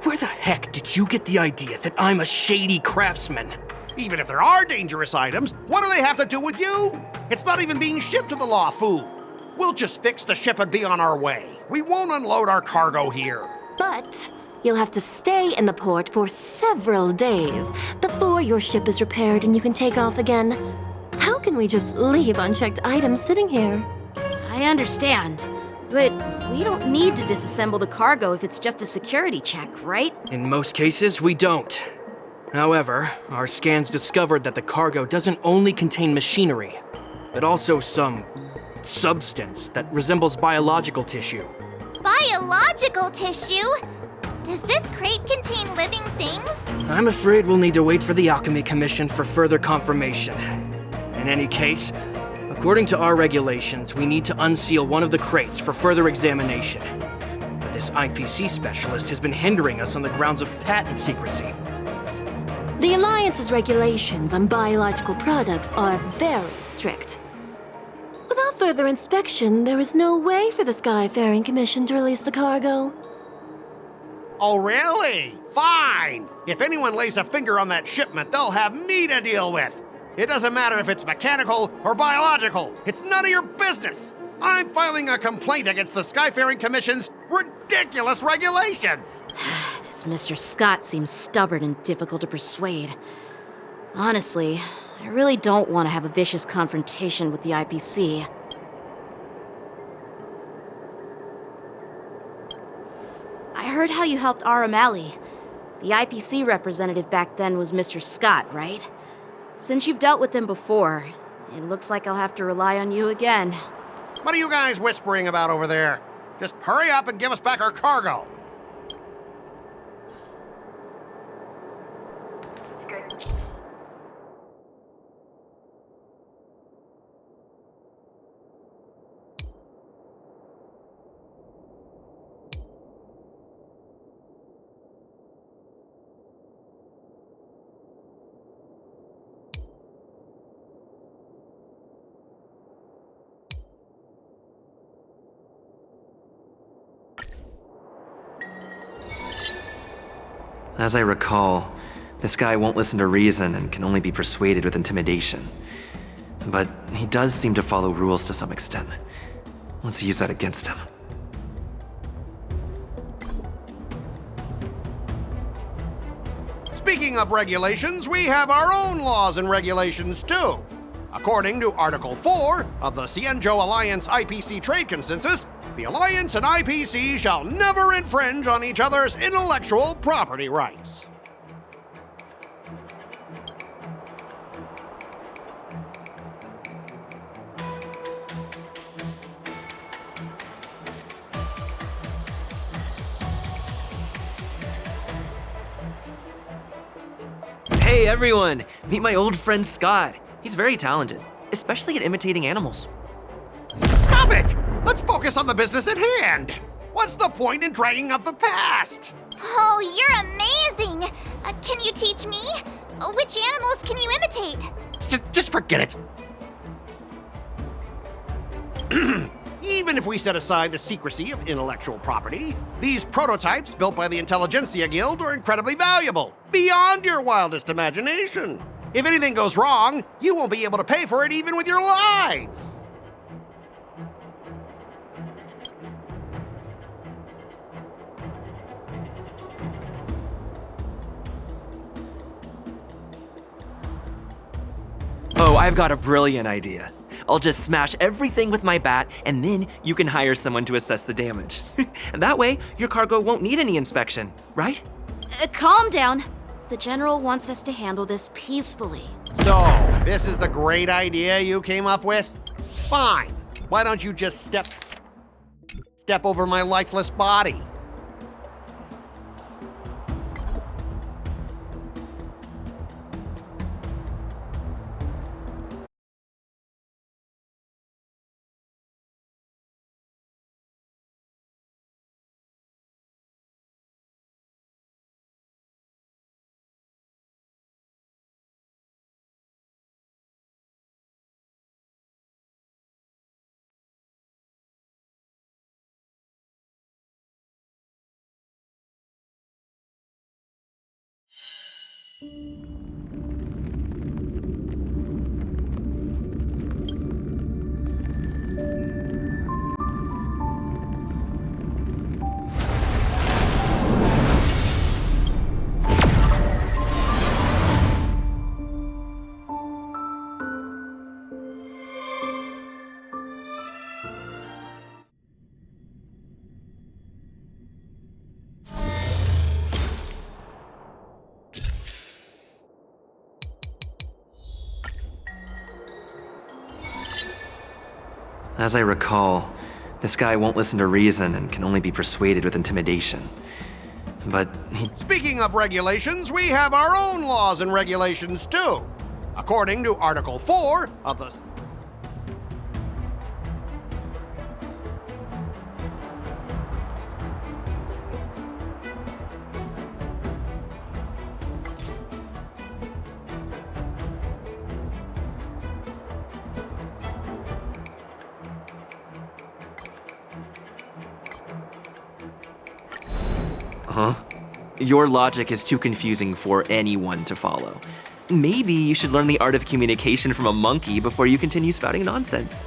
where the heck did you get the idea that I'm a shady craftsman? Even if there are dangerous items, what do they have to do with you? It's not even being shipped to the Lafu. We'll just fix the ship and be on our way. We won't unload our cargo here. But you'll have to stay in the port for several days before your ship is repaired and you can take off again. How can we just leave unchecked items sitting here? I understand, but we don't need to disassemble the cargo if it's just a security check, right? In most cases, we don't. However, our scans discovered that the cargo doesn't only contain machinery, but also some substance that resembles biological tissue. Biological tissue? Does this crate contain living things? I'm afraid we'll need to wait for the Alchemy Commission for further confirmation. In any case, according to our regulations, we need to unseal one of the crates for further examination. But this IPC specialist has been hindering us on the grounds of patent secrecy. The Alliance's regulations on biological products are very strict. Without further inspection, there is no way for the Skyfaring Commission to release the cargo. Oh, really? Fine! If anyone lays a finger on that shipment, they'll have me to deal with. It doesn't matter if it's mechanical or biological. It's none of your business. I'm filing a complaint against the Skyfaring Commission's ridiculous regulations. This Mr. Scott seems stubborn and difficult to persuade. Honestly, I really don't want to have a vicious confrontation with the IPC. I heard how you helped Arum Alley. The IPC representative back then was Mr. Scott, right? Since you've dealt with him before, it looks like I'll have to rely on you again. What are you guys whispering about over there? Just hurry up and give us back our cargo. As I recall, this guy won't listen to reason and can only be persuaded with intimidation. But he does seem to follow rules to some extent. Let's use that against him. Speaking of regulations, we have our own laws and regulations too. According to Article 4 of the Cienjo Alliance IPC Trade Consensus, the Alliance and IPC shall never infringe on each other's intellectual property rights. Hey everyone! Meet my old friend Scott. He's very talented, especially at imitating animals. Stop it! Let's focus on the business at hand! What's the point in dragging up the past? Oh, you're amazing! Can you teach me? Which animals can you imitate? Just forget it! Even if we set aside the secrecy of intellectual property, these prototypes built by the Intelligentsia Guild are incredibly valuable, beyond your wildest imagination. If anything goes wrong, you won't be able to pay for it even with your lives. Oh, I've got a brilliant idea. I'll just smash everything with my bat, and then you can hire someone to assess the damage. And that way, your cargo won't need any inspection, right? Calm down. The General wants us to handle this peacefully. So, this is the great idea you came up with? Fine. Why don't you just step over my lifeless body? As I recall, this guy won't listen to reason and can only be persuaded with intimidation. But he... Speaking of regulations, we have our own laws and regulations too. According to Article 4 of the... Huh? Your logic is too confusing for anyone to follow. Maybe you should learn the art of communication from a monkey before you continue spouting nonsense.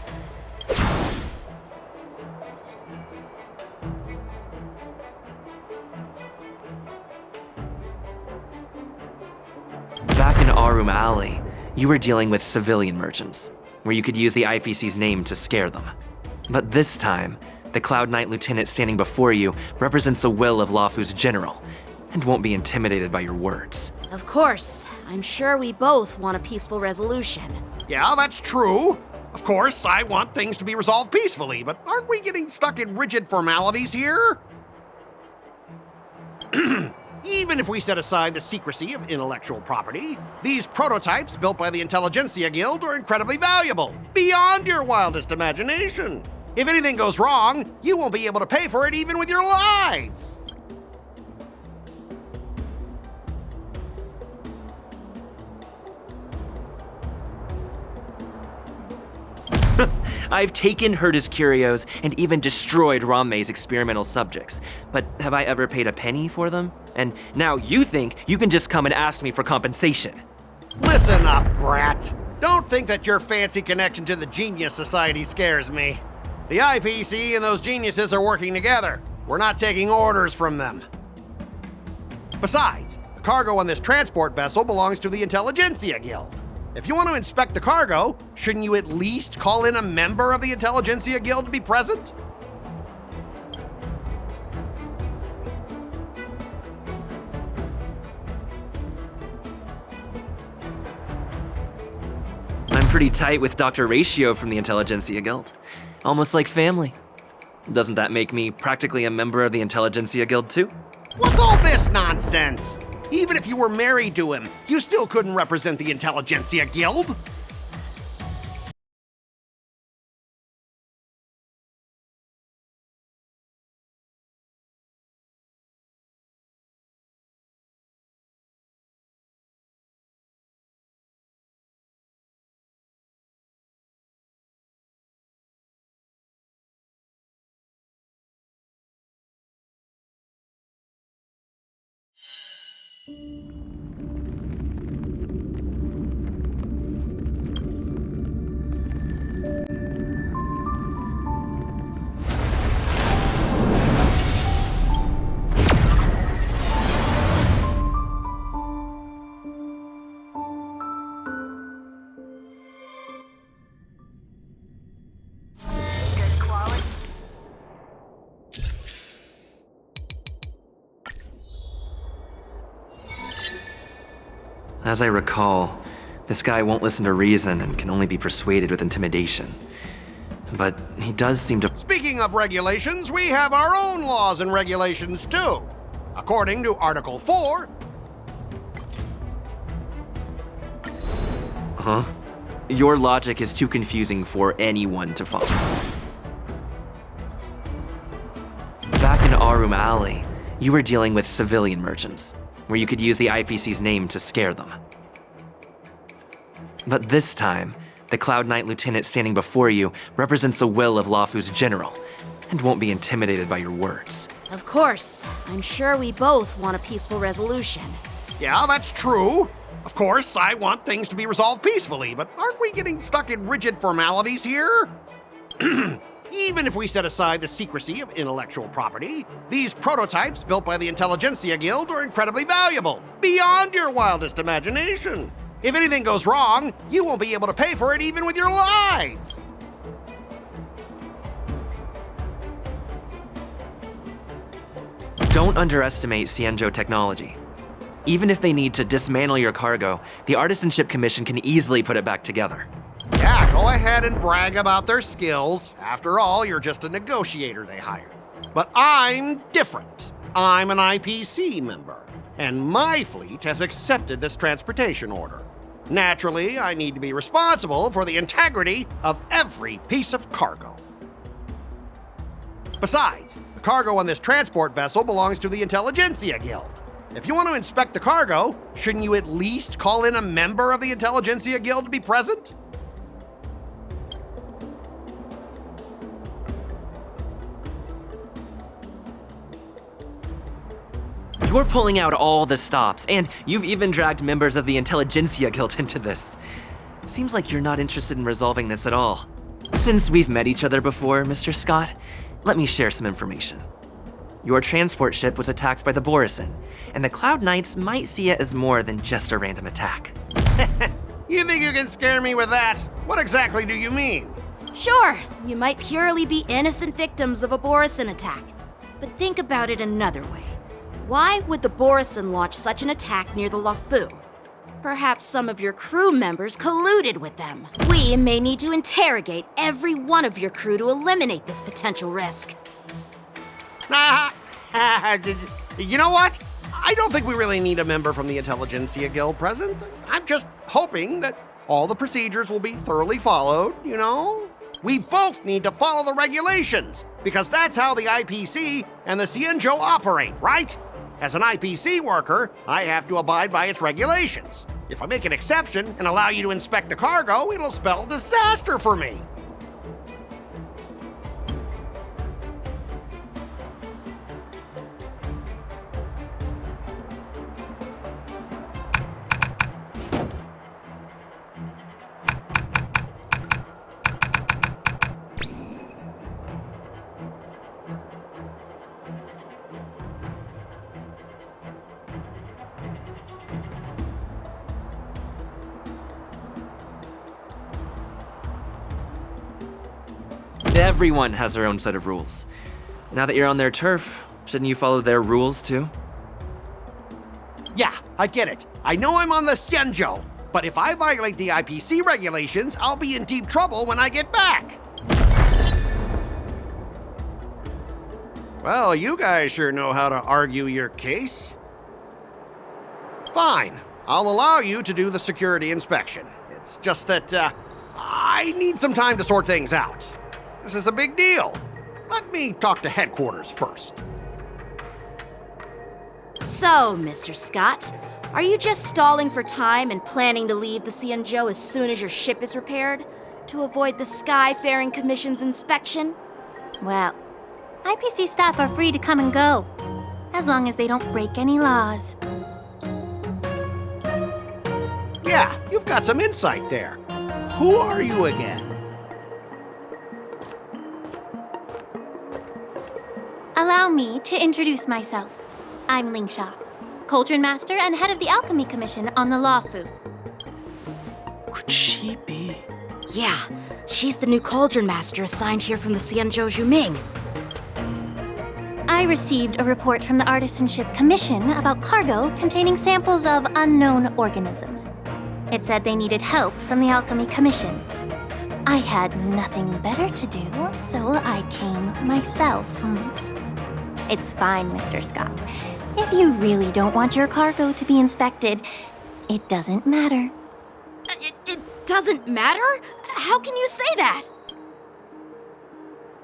Back in Arum Alley, you were dealing with civilian merchants, where you could use the IPC's name to scare them. But this time, the Cloud Knight Lieutenant standing before you represents the will of Lafu's general, and won't be intimidated by your words. Of course. I'm sure we both want a peaceful resolution. Yeah, that's true. Of course, I want things to be resolved peacefully, but aren't we getting stuck in rigid formalities here? Even if we set aside the secrecy of intellectual property, these prototypes built by the Intelligentsia Guild are incredibly valuable, beyond your wildest imagination. If anything goes wrong, you won't be able to pay for it even with your lives. I've taken Herta's curios and even destroyed Ramme's experimental subjects, but have I ever paid a penny for them? And now you think you can just come and ask me for compensation. Listen up, brat. Don't think that your fancy connection to the Genius Society scares me. The IPC and those geniuses are working together. We're not taking orders from them. Besides, the cargo on this transport vessel belongs to the Intelligentsia Guild. If you want to inspect the cargo, shouldn't you at least call in a member of the Intelligentsia Guild to be present? I'm pretty tight with Dr. Ratio from the Intelligentsia Guild. Almost like family. Doesn't that make me practically a member of the Intelligentsia Guild too? What's all this nonsense? Even if you were married to him, you still couldn't represent the Intelligentsia Guild. As I recall, this guy won't listen to reason and can only be persuaded with intimidation. But he does seem to— Speaking of regulations, we have our own laws and regulations too. According to Article 4... Huh? Your logic is too confusing for anyone to follow. Back in Arum Alley, you were dealing with civilian merchants, where you could use the IPC's name to scare them. But this time, the Cloud Knight lieutenant standing before you represents the will of Lafu's general, and won't be intimidated by your words. Of course. I'm sure we both want a peaceful resolution. Yeah, that's true. Of course, I want things to be resolved peacefully, but aren't we getting stuck in rigid formalities here? Even if we set aside the secrecy of intellectual property, these prototypes built by the Intelligentsia Guild are incredibly valuable, beyond your wildest imagination. If anything goes wrong, you won't be able to pay for it even with your lives. Don't underestimate Xianzhou technology. Even if they need to dismantle your cargo, the Artisanship Commission can easily put it back together. Yeah, go ahead and brag about their skills. After all, you're just a negotiator they hired. But I'm different. I'm an IPC member, and my fleet has accepted this transportation order. Naturally, I need to be responsible for the integrity of every piece of cargo. Besides, the cargo on this transport vessel belongs to the Intelligentsia Guild. If you want to inspect the cargo, shouldn't you at least call in a member of the Intelligentsia Guild to be present? You're pulling out all the stops, and you've even dragged members of the Intelligentsia Guild into this. Seems like you're not interested in resolving this at all. Since we've met each other before, Mr. Scott, let me share some information. Your transport ship was attacked by the Borisin, and the Cloud Knights might see it as more than just a random attack. You think you can scare me with that? What exactly do you mean? Sure, you might purely be innocent victims of a Borisin attack. But think about it another way. Why would the Borisin launch such an attack near the Lafu? Perhaps some of your crew members colluded with them. We may need to interrogate every one of your crew to eliminate this potential risk. You know what? I don't think we really need a member from the Intelligentsia Guild present. I'm just hoping that all the procedures will be thoroughly followed, you know? We both need to follow the regulations, because that's how the IPC and the Xianzhou operate, right? As an IPC worker, I have to abide by its regulations. If I make an exception and allow you to inspect the cargo, it'll spell disaster for me. Everyone has their own set of rules. Now that you're on their turf, shouldn't you follow their rules too? Yeah, I get it. I know I'm on the Xianzhou, but if I violate the IPC regulations, I'll be in deep trouble when I get back. Well, you guys sure know how to argue your case. Fine, I'll allow you to do the security inspection. It's just that, I need some time to sort things out. This is a big deal. Let me talk to headquarters first. So, Mr. Scott, are you just stalling for time and planning to leave the Xianzhou as soon as your ship is repaired? To avoid the Skyfaring Commission's inspection? Well, IPC staff are free to come and go, as long as they don't break any laws. Yeah, you've got some insight there. Who are you again? Allow me to introduce myself. I'm Lingsha, Cauldron Master and head of the Alchemy Commission on the Luofu. Could she be? Yeah, she's the new Cauldron Master assigned here from the Xianzhou Zhuming. I received a report from the Artisanship Commission about cargo containing samples of unknown organisms. It said they needed help from the Alchemy Commission. I had nothing better to do, so I came myself. It's fine, Mr. Scott. If you really don't want your cargo to be inspected, it doesn't matter. It doesn't matter? How can you say that?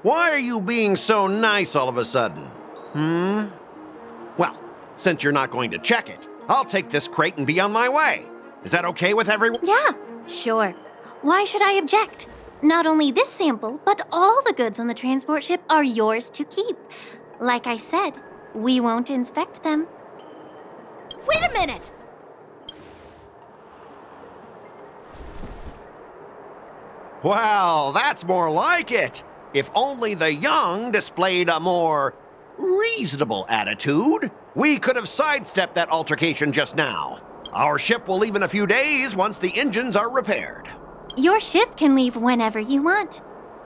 Why are you being so nice all of a sudden? Well, since you're not going to check it, I'll take this crate and be on my way. Is that okay with everyone? Yeah, sure. Why should I object? Not only this sample, but all the goods on the transport ship are yours to keep. Like I said, we won't inspect them. Wait a minute! Well, that's more like it. If only the young displayed a more reasonable attitude, we could have sidestepped that altercation just now. Our ship will leave in a few days once the engines are repaired. Your ship can leave whenever you want,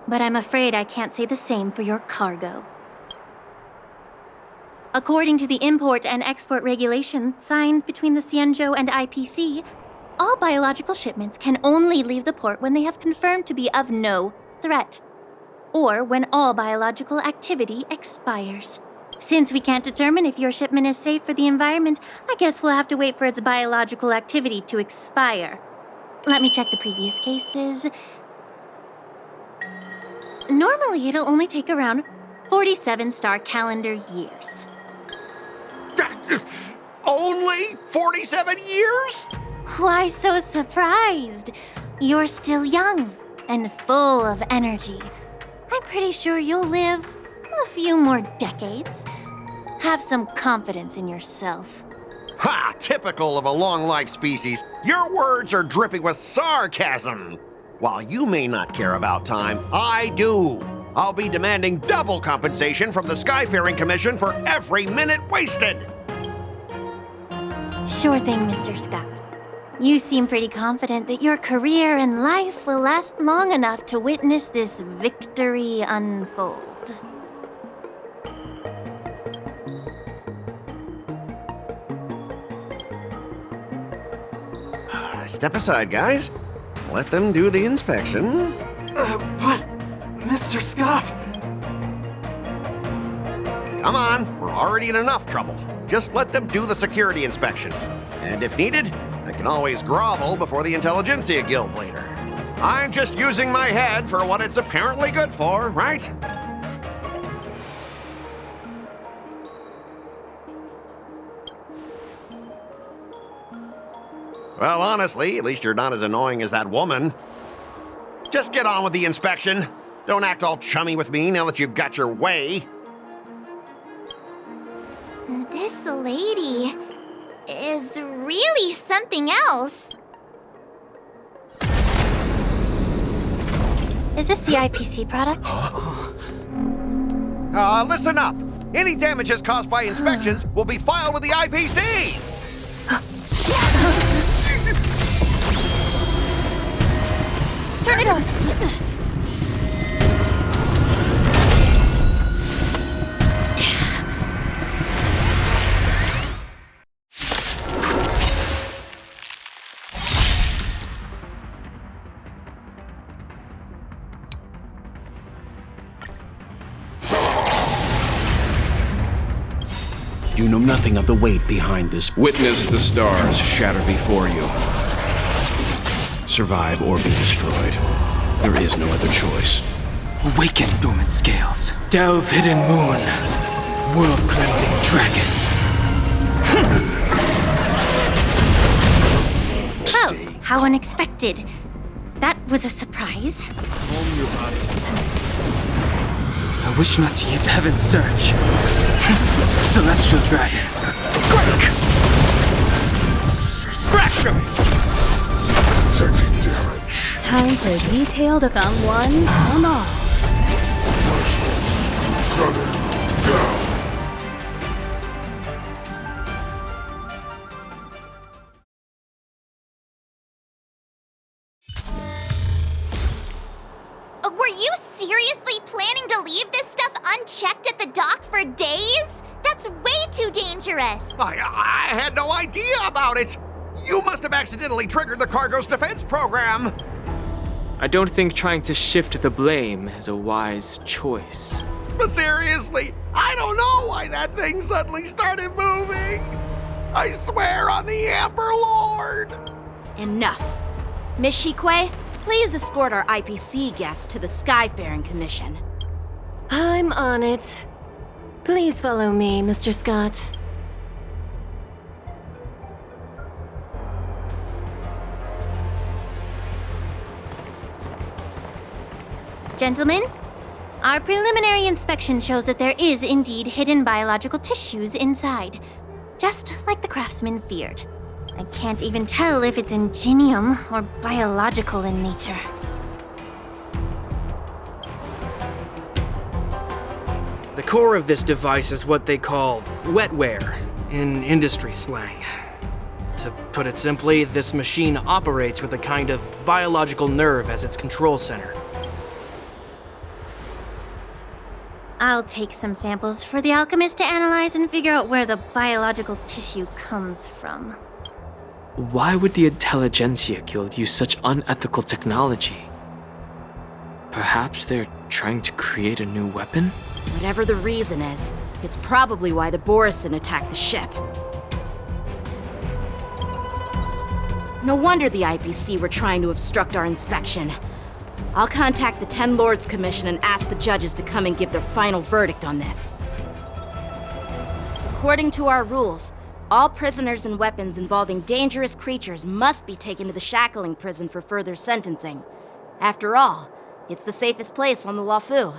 but I'm afraid I can't say the same for your cargo. According to the import and export regulation signed between the Xianzhou and IPC, all biological shipments can only leave the port when they have confirmed to be of no threat, or when all biological activity expires. Since we can't determine if your shipment is safe for the environment, I guess we'll have to wait for its biological activity to expire. Let me check the previous cases. Normally, it'll only take around 47 star calendar years. Only 47 years? Why so surprised? You're still young and full of energy. I'm pretty sure you'll live a few more decades. Have some confidence in yourself. Ha! Typical of a long-life species. Your words are dripping with sarcasm. While you may not care about time, I do. I'll be demanding double compensation from the Skyfaring Commission for every minute wasted. Sure thing, Mr. Scott. You seem pretty confident that your career and life will last long enough to witness this victory unfold. Step aside, guys. Let them do the inspection. But, Mr. Scott... Come on, we're already in enough trouble. Just let them do the security inspection. And if needed, I can always grovel before the Intelligentsia Guild later. I'm just using my head for what it's apparently good for, right? Well, honestly, at least you're not as annoying as that woman. Just get on with the inspection. Don't act all chummy with me now that you've got your way. This lady is really something else. Is this the IPC product? Listen up. Any damages caused by inspections will be filed with the IPC. Turn it off. You know nothing of the weight behind this. Witness the stars shatter before you. Survive or be destroyed. There is no other choice. Awaken, dormant scales. Delve, hidden moon. World-cleansing dragon. Oh, how unexpected. That was a surprise. Calm your body. I wish not to yield heaven's surge. Celestial dragon. Quick! Pressure! Time for a detail to come one, come on. Shut it down. Were you seriously planning to leave this stuff unchecked at the dock for days? That's way too dangerous. I had no idea about it. You must have accidentally triggered the cargo's defense program. I don't think trying to shift the blame is a wise choice. But seriously, I don't know why that thing suddenly started moving. I swear on the Amber Lord. Enough. Miss Shikwe, please escort our IPC guest to the Skyfaring Commission. I'm on it. Please follow me, Mr. Scott. Gentlemen, our preliminary inspection shows that there is indeed hidden biological tissues inside, just like the craftsman feared. I can't even tell if it's ingenium or biological in nature. The core of this device is what they call wetware in industry slang. To put it simply, this machine operates with a kind of biological nerve as its control center. I'll take some samples for the alchemist to analyze and figure out where the biological tissue comes from. Why would the Intelligentsia Guild use such unethical technology? Perhaps they're trying to create a new weapon? Whatever the reason is, it's probably why the Borisin attacked the ship. No wonder the IPC were trying to obstruct our inspection. I'll contact the Ten Lords Commission and ask the judges to come and give their final verdict on this. According to our rules, all prisoners and weapons involving dangerous creatures must be taken to the shackling prison for further sentencing. After all, it's the safest place on the Luofu.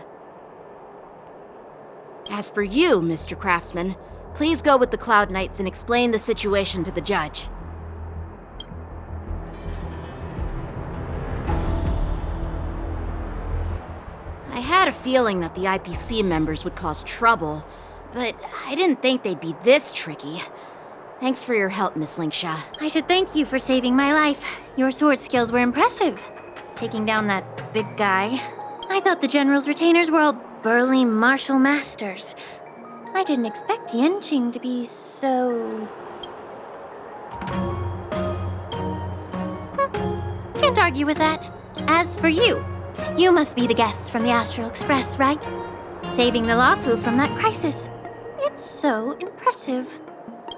As for you, Mr. Craftsman, please go with the Cloud Knights and explain the situation to the judge. I had a feeling that the IPC members would cause trouble, but I didn't think they'd be this tricky. Thanks for your help, Miss Linksha. I should thank you for saving my life. Your sword skills were impressive. Taking down that big guy. I thought the General's retainers were all burly martial masters. I didn't expect Yenqing to be so... Can't argue with that. As for you, you must be the guests from the Astral Express, right? Saving the Luofu from that crisis. It's so impressive.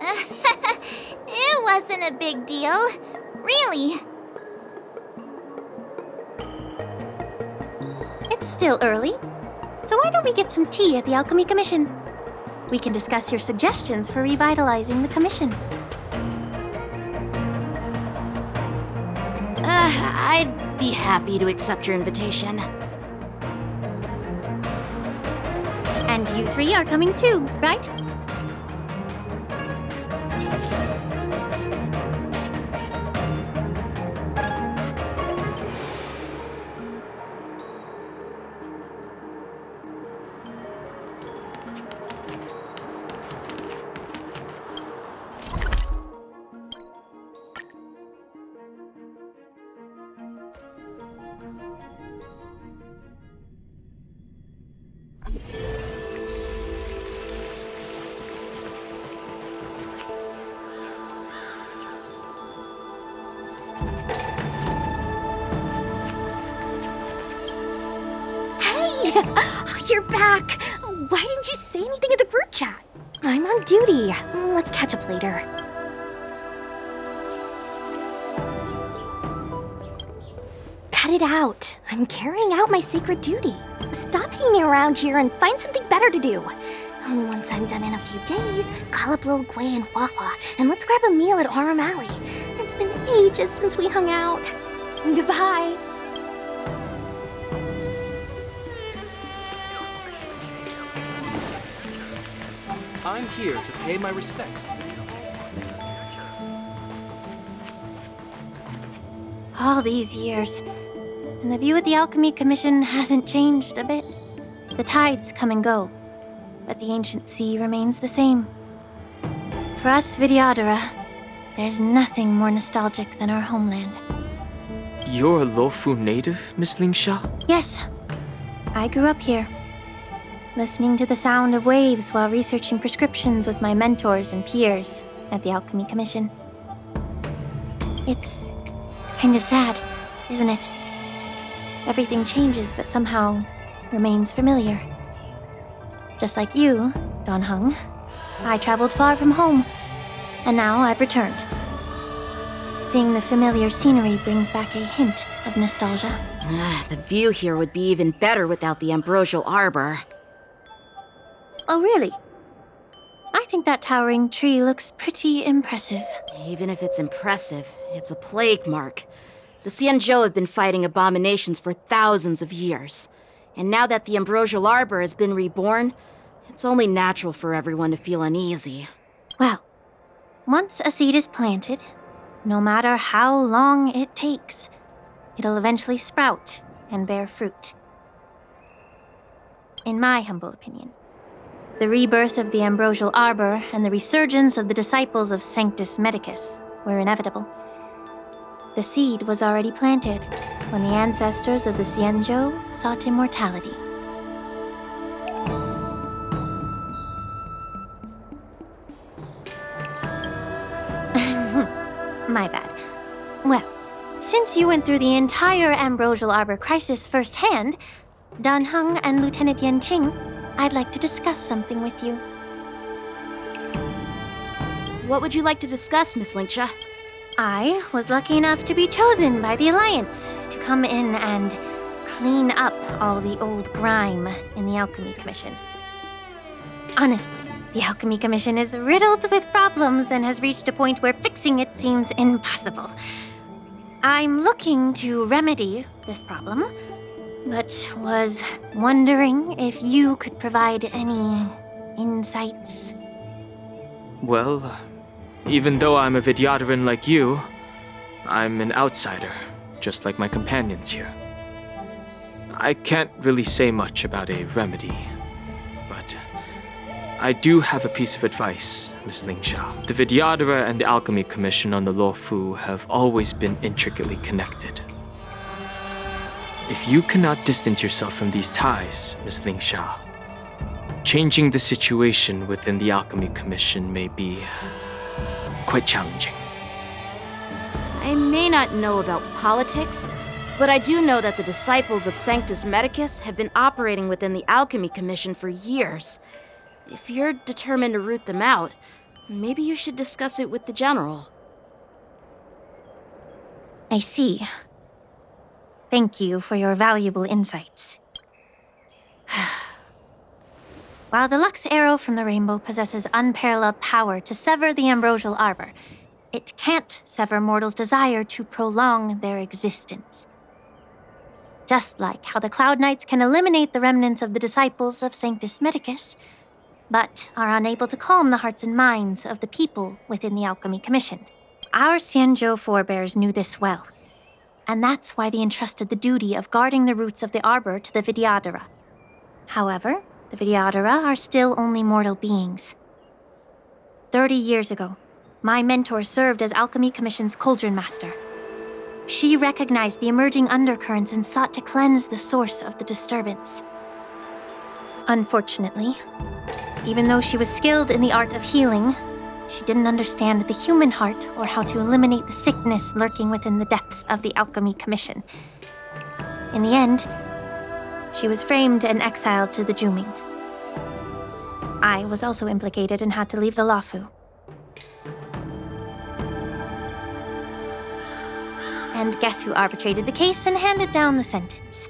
It wasn't a big deal. Really. It's still early, so why don't we get some tea at the Alchemy Commission? We can discuss your suggestions for revitalizing the commission. I'd be happy to accept your invitation. And you three are coming too, right? You're back! Why didn't you say anything in the group chat? I'm on duty. Let's catch up later. Cut it out. I'm carrying out my sacred duty. Stop hanging around here and find something better to do. Once I'm done in a few days, call up Lil Gwei and Wawa, and let's grab a meal at Aurum Alley. It's been ages since we hung out. Goodbye. I'm here to pay my respects. All these years, and the view of the Alchemy Commission hasn't changed a bit. The tides come and go, but the ancient sea remains the same. For us Vidyadhara, there's nothing more nostalgic than our homeland. You're a Luofu native, Miss Lingsha? Yes, I grew up here, listening to the sound of waves while researching prescriptions with my mentors and peers at the Alchemy Commission. It's kind of sad, isn't it? Everything changes but somehow remains familiar. Just like you, Don Hung, I traveled far from home, and now I've returned. Seeing the familiar scenery brings back a hint of nostalgia. The view here would be even better without the ambrosial arbor. Oh, really? I think that towering tree looks pretty impressive. Even if it's impressive, it's a plague mark. The Xianzhou have been fighting abominations for thousands of years. And now that the ambrosial arbor has been reborn, it's only natural for everyone to feel uneasy. Well, once a seed is planted, no matter how long it takes, it'll eventually sprout and bear fruit. In my humble opinion, the rebirth of the ambrosial arbor and the resurgence of the disciples of Sanctus Medicus were inevitable. The seed was already planted when the ancestors of the Xianzhou sought immortality. My bad. Well, since you went through the entire ambrosial arbor crisis firsthand, Dan Heng and Lieutenant Yan Qing, I'd like to discuss something with you. What would you like to discuss, Miss Lingsha? I was lucky enough to be chosen by the Alliance to come in and clean up all the old grime in the Alchemy Commission. Honestly, the Alchemy Commission is riddled with problems and has reached a point where fixing it seems impossible. I'm looking to remedy this problem, but was wondering if you could provide any insights. Well, even though I'm a Vidyadharan like you, I'm an outsider, just like my companions here. I can't really say much about a remedy, but I do have a piece of advice, Miss Lingsha. The Vidyadhara and the Alchemy Commission on the Luofu have always been intricately connected. If you cannot distance yourself from these ties, Miss Lingsha, changing the situation within the Alchemy Commission may be quite challenging. I may not know about politics, but I do know that the disciples of Sanctus Medicus have been operating within the Alchemy Commission for years. If you're determined to root them out, maybe you should discuss it with the General. I see. Thank you for your valuable insights. While the Lux Arrow from the Rainbow possesses unparalleled power to sever the ambrosial arbor, it can't sever mortals' desire to prolong their existence. Just like how the Cloud Knights can eliminate the remnants of the disciples of Sanctus Medicus, but are unable to calm the hearts and minds of the people within the Alchemy Commission. Our Xianzhou forebears knew this well, and that's why they entrusted the duty of guarding the roots of the arbor to the Vidyadhara. However, the Vidyadhara are still only mortal beings. 30 years ago, my mentor served as Alchemy Commission's Cauldron Master. She recognized the emerging undercurrents and sought to cleanse the source of the disturbance. Unfortunately, even though she was skilled in the art of healing, she didn't understand the human heart or how to eliminate the sickness lurking within the depths of the Alchemy Commission. In the end, she was framed and exiled to the Juming. I was also implicated and had to leave the Lafu. And guess who arbitrated the case and handed down the sentence?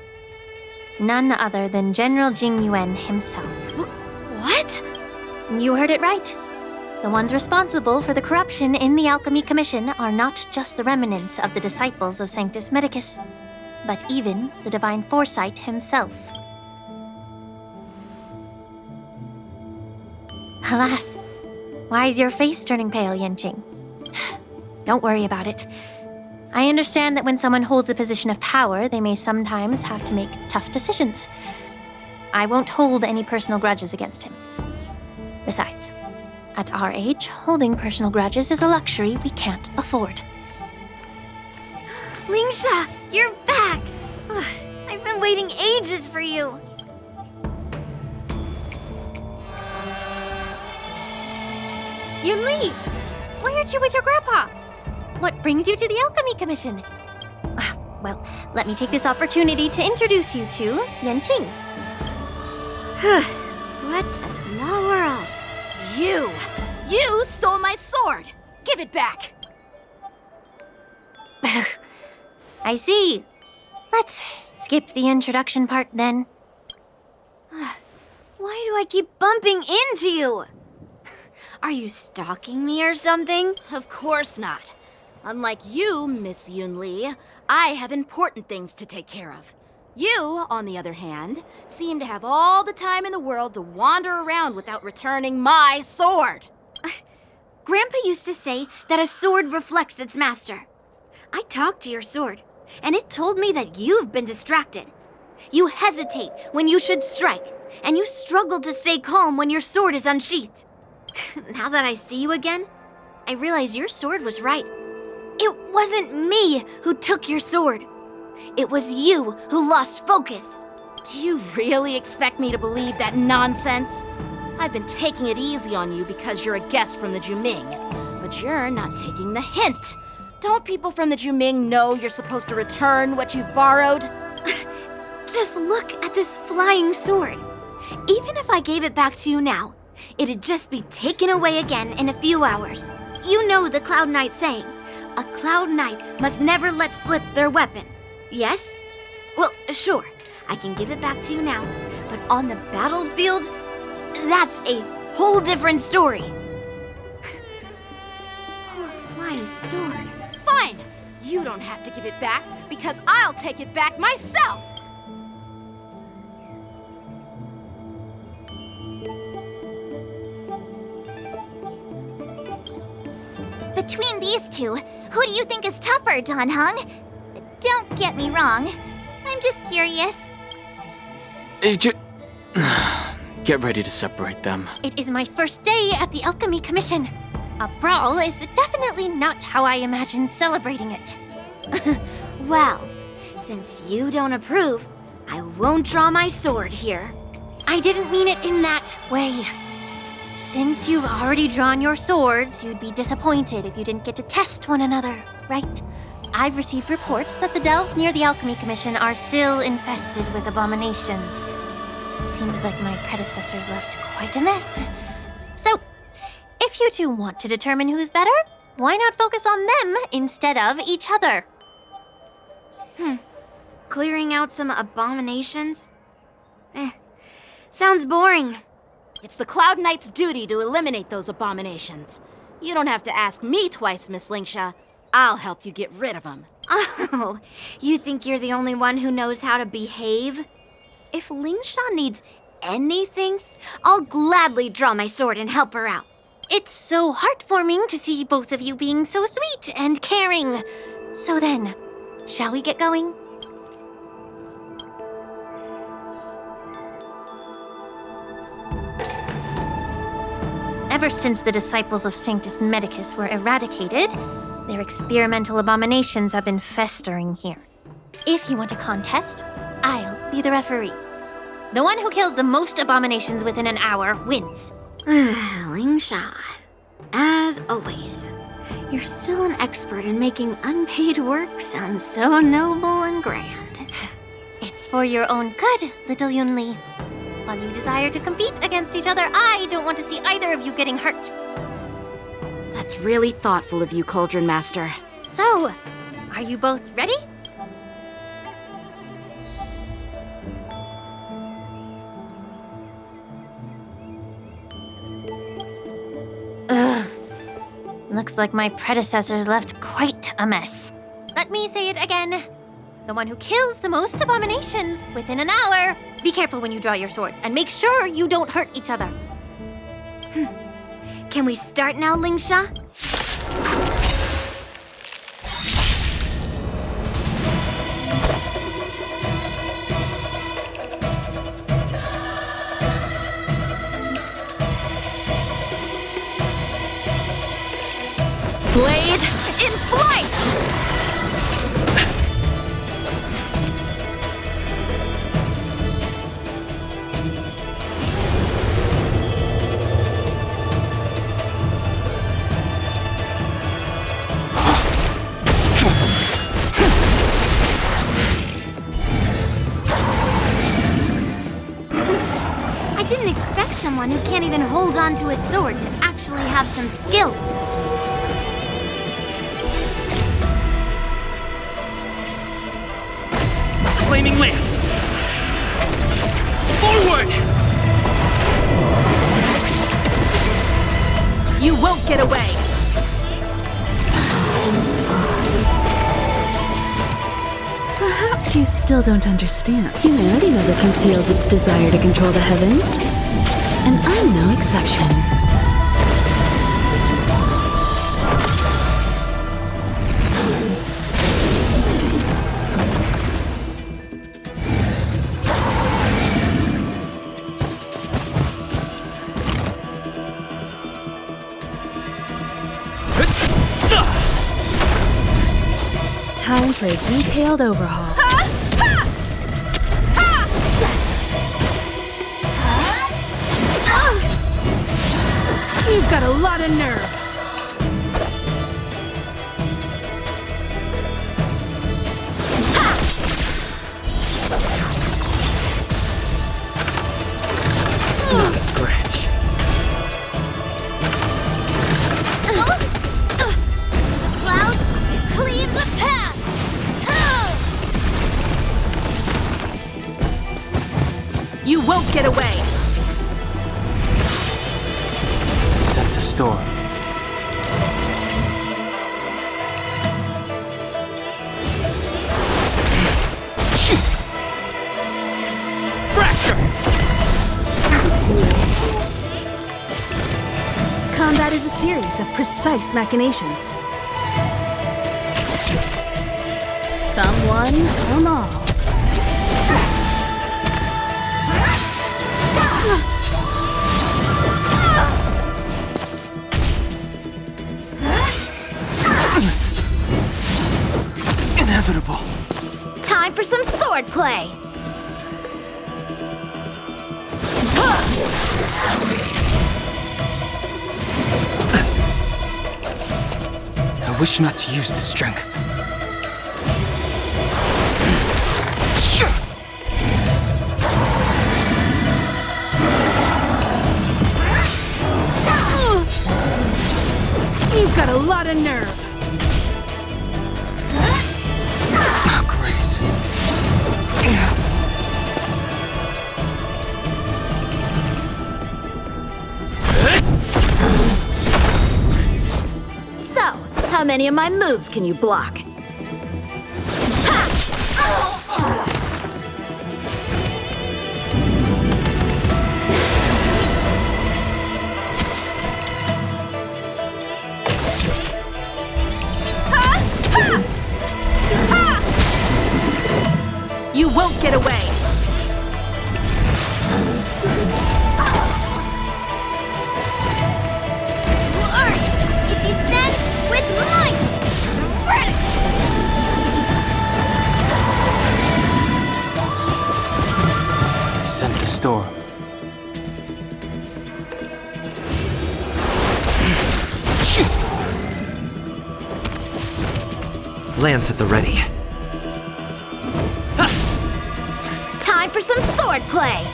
None other than General Jing Yuan himself. What? You heard it right. The ones responsible for the corruption in the Alchemy Commission are not just the remnants of the disciples of Sanctus Medicus, but even the Divine Foresight himself. Alas, why is your face turning pale, Yanqing? Don't worry about it. I understand that when someone holds a position of power, they may sometimes have to make tough decisions. I won't hold any personal grudges against him. Besides, at our age, holding personal grudges is a luxury we can't afford. Lingsha, you're back! Ugh, I've been waiting ages for you. Yunli! Why aren't you with your grandpa? What brings you to the Alchemy Commission? Well, let me take this opportunity to introduce you to Yanqing. What a small world. You stole my sword! Give it back! I see. Let's skip the introduction part then. Why do I keep bumping into you? Are you stalking me or something? Of course not. Unlike you, Miss Yunli, I have important things to take care of. You, on the other hand, seem to have all the time in the world to wander around without returning my sword. Grandpa used to say that a sword reflects its master. I talked to your sword, and it told me that you've been distracted. You hesitate when you should strike, and you struggle to stay calm when your sword is unsheathed. Now that I see you again, I realize your sword was right. It wasn't me who took your sword. It was you who lost focus. Do you really expect me to believe that nonsense? I've been taking it easy on you because you're a guest from the Juming, but you're not taking the hint. Don't people from the Juming know you're supposed to return what you've borrowed? Just look at this flying sword. Even if I gave it back to you now, it'd just be taken away again in a few hours. You know the Cloud Knight saying, a Cloud Knight must never let slip their weapon. Yes? Well, sure, I can give it back to you now, but on the battlefield, that's a whole different story. Poor flying sword. Fine! You don't have to give it back, because I'll take it back myself! Between these two, who do you think is tougher, Dan Heng? Don't get me wrong. I'm just curious. Get ready to separate them. It is my first day at the Alchemy Commission. A brawl is definitely not how I imagined celebrating it. Well, since you don't approve, I won't draw my sword here. I didn't mean it in that way. Since you've already drawn your swords, you'd be disappointed if you didn't get to test one another, right? I've received reports that the delves near the Alchemy Commission are still infested with abominations. Seems like my predecessors left quite a mess. So, if you two want to determine who's better, why not focus on them instead of each other? Clearing out some abominations? Sounds boring. It's the Cloud Knight's duty to eliminate those abominations. You don't have to ask me twice, Miss Lingsha. I'll help you get rid of them. Oh, you think you're the only one who knows how to behave? If Lingsha needs anything, I'll gladly draw my sword and help her out. It's so heartwarming to see both of you being so sweet and caring. So then, shall we get going? Ever since the disciples of Sanctus Medicus were eradicated, their experimental abominations have been festering here. If you want a contest, I'll be the referee. The one who kills the most abominations within an hour wins. Lingsha, as always, you're still an expert in making unpaid work sound so noble and grand. It's for your own good, little Yunli. While you desire to compete against each other, I don't want to see either of you getting hurt. That's really thoughtful of you, Cauldron Master. So, are you both ready? Ugh. Looks like my predecessors left quite a mess. Let me say it again. The one who kills the most abominations within an hour. Be careful when you draw your swords, and make sure you don't hurt each other. Can we start now, Lingsha? Blade in flight! I didn't expect someone who can't even hold on to a sword to actually have some skill. Flaming lance! Forward! You won't get away! Perhaps you still don't understand. Humanity never conceals its desire to control the heavens. And I'm no exception. Time for a detailed overhaul. You've got a lot of nerve! Not a scratch. Clouds, cleave the path! You won't get away! Sense a storm. Combat is a series of precise machinations. Come one, come all. Inevitable. Time for some sword play! I wish not to use the strength. You've got a lot of nerve! Oh, Grace. So, how many of my moves can you block? You won't get away! It descends with might! Sense a storm. Lance at the ready. Time for some sword play!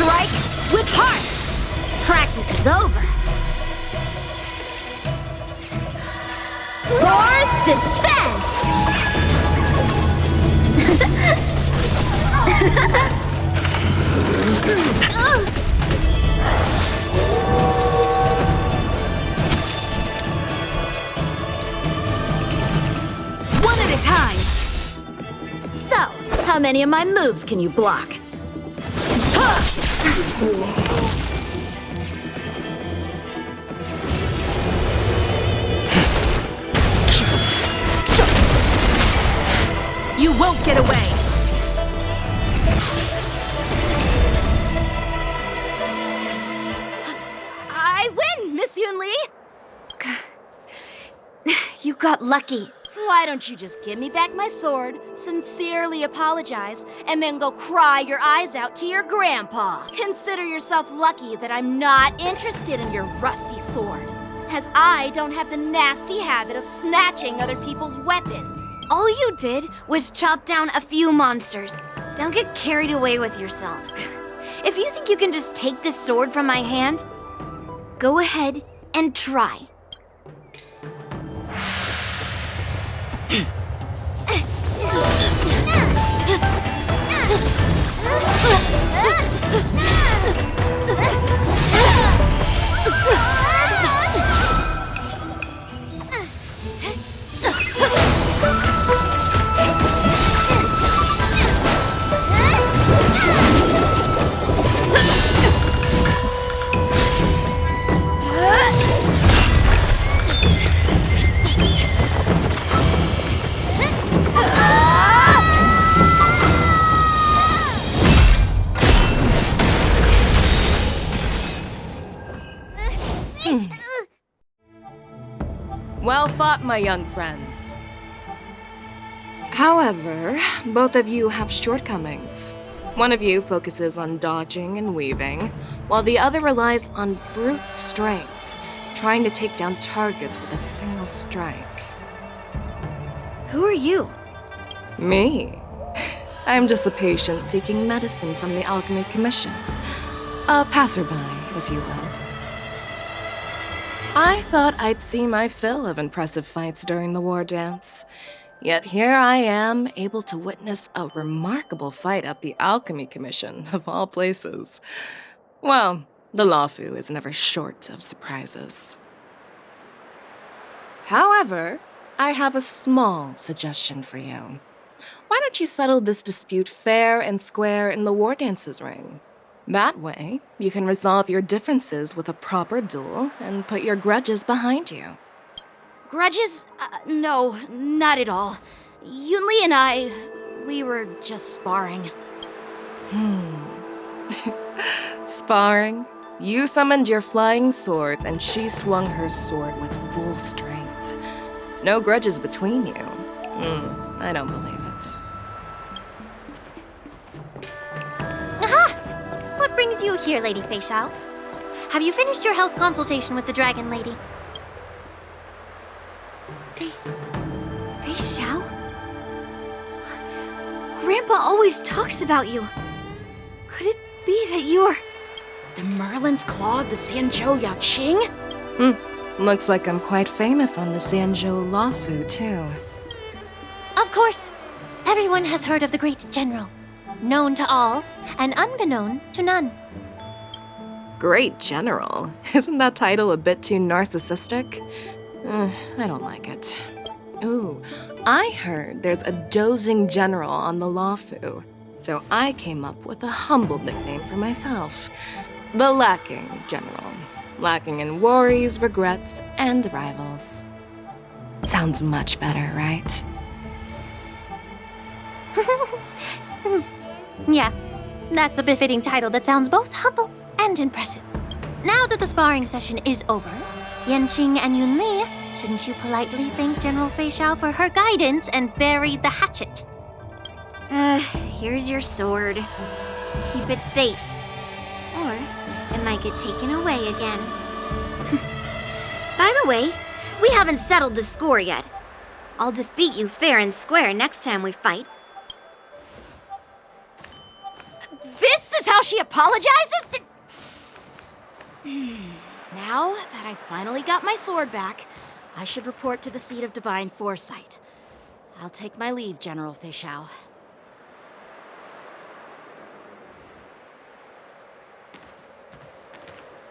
Strike with heart! Practice is over. Swords descend! One at a time. So, how many of my moves can you block? You won't get away! I win, Miss Yunli! You got lucky. Why don't you just give me back my sword, sincerely apologize, and then go cry your eyes out to your grandpa? Consider yourself lucky that I'm not interested in your rusty sword, as I don't have the nasty habit of snatching other people's weapons. All you did was chop down a few monsters. Don't get carried away with yourself. If you think you can just take this sword from my hand, go ahead and try. Well fought, my young friends. However, both of you have shortcomings. One of you focuses on dodging and weaving, while the other relies on brute strength, trying to take down targets with a single strike. Who are you? Me? I'm just a patient seeking medicine from the Alchemy Commission. A passerby, if you will. I thought I'd see my fill of impressive fights during the war dance. Yet here I am, able to witness a remarkable fight at the Alchemy Commission, of all places. Well, the Lawfu is never short of surprises. However, I have a small suggestion for you. Why don't you settle this dispute fair and square in the war dance's ring? That way, you can resolve your differences with a proper duel and put your grudges behind you. Grudges? No, not at all. Yunli and I, we were just sparring. Sparring? You summoned your flying swords and she swung her sword with full strength. No grudges between you. I don't believe it. Aha! What brings you here, Lady Fei Xiao? Have you finished your health consultation with the Dragon Lady? Fei Xiao? Grandpa always talks about you. Could it be that you are... The Merlin's Claw of the Xianzhou Yaoqing? Looks like I'm quite famous on the Xianzhou Lawfu, too. Of course. Everyone has heard of the great general. Known to all, and unbeknown to none. Great general? Isn't that title a bit too narcissistic? I don't like it. Ooh, I heard there's a dozing general on the Lawfu, so I came up with a humble nickname for myself. The Lacking General. Lacking in worries, regrets, and rivals. Sounds much better, right? Yeah, that's a befitting title that sounds both humble and impressive. Now that the sparring session is over, Yanqing and Yunli, shouldn't you politely thank General Fei Xiao for her guidance and bury the hatchet? Here's your sword. Keep it safe. Or it might get taken away again. By the way, we haven't settled the score yet. I'll defeat you fair and square next time we fight. This is how she apologizes? Now that I finally got my sword back, I should report to the seat of divine foresight. I'll take my leave, General Feixiao.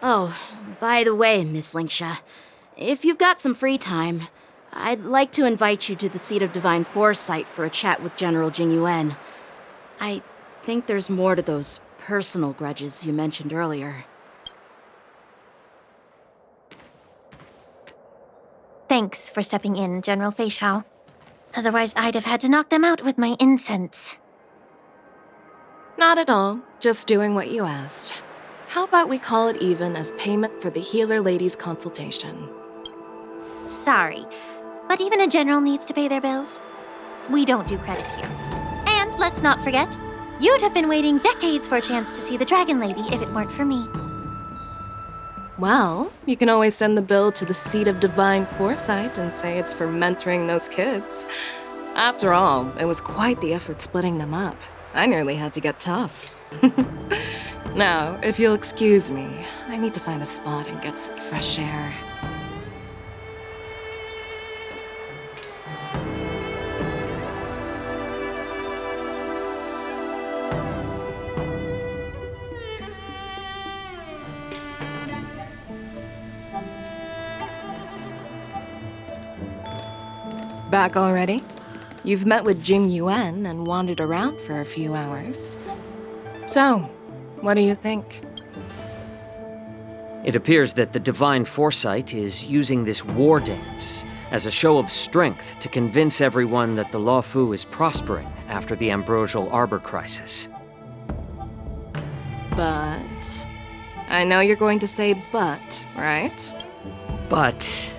Oh, by the way, Miss Linksha, if you've got some free time, I'd like to invite you to the seat of divine foresight for a chat with General Jingyuan. I think there's more to those personal grudges you mentioned earlier. Thanks for stepping in, General Feixiao. Otherwise, I'd have had to knock them out with my incense. Not at all. Just doing what you asked. How about we call it even as payment for the healer lady's consultation? Sorry, but even a general needs to pay their bills. We don't do credit here. And let's not forget, you'd have been waiting decades for a chance to see the Dragon Lady if it weren't for me. Well, you can always send the bill to the seat of divine foresight and say it's for mentoring those kids. After all, it was quite the effort splitting them up. I nearly had to get tough. Now, if you'll excuse me, I need to find a spot and get some fresh air. Back already? You've met with Jing Yuan and wandered around for a few hours. So, what do you think? It appears that the Divine Foresight is using this war dance as a show of strength to convince everyone that the Luofu is prospering after the Ambrosial Arbor crisis. But... I know you're going to say but, right? But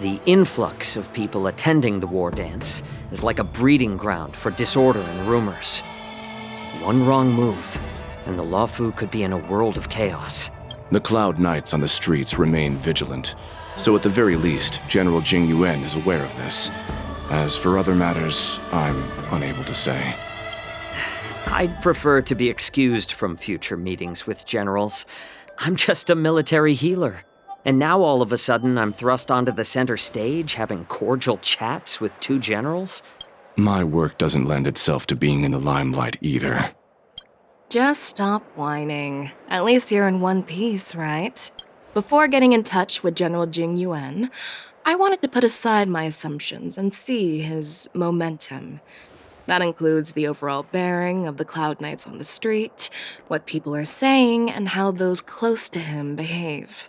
the influx of people attending the war dance is like a breeding ground for disorder and rumors. One wrong move, and the Luofu could be in a world of chaos. The Cloud Knights on the streets remain vigilant, so at the very least, General Jing Yuan is aware of this. As for other matters, I'm unable to say. I'd prefer to be excused from future meetings with generals. I'm just a military healer. And now all of a sudden I'm thrust onto the center stage having cordial chats with two generals? My work doesn't lend itself to being in the limelight either. Just stop whining. At least you're in one piece, right? Before getting in touch with General Jing Yuan, I wanted to put aside my assumptions and see his momentum. That includes the overall bearing of the Cloud Knights on the street, what people are saying, and how those close to him behave.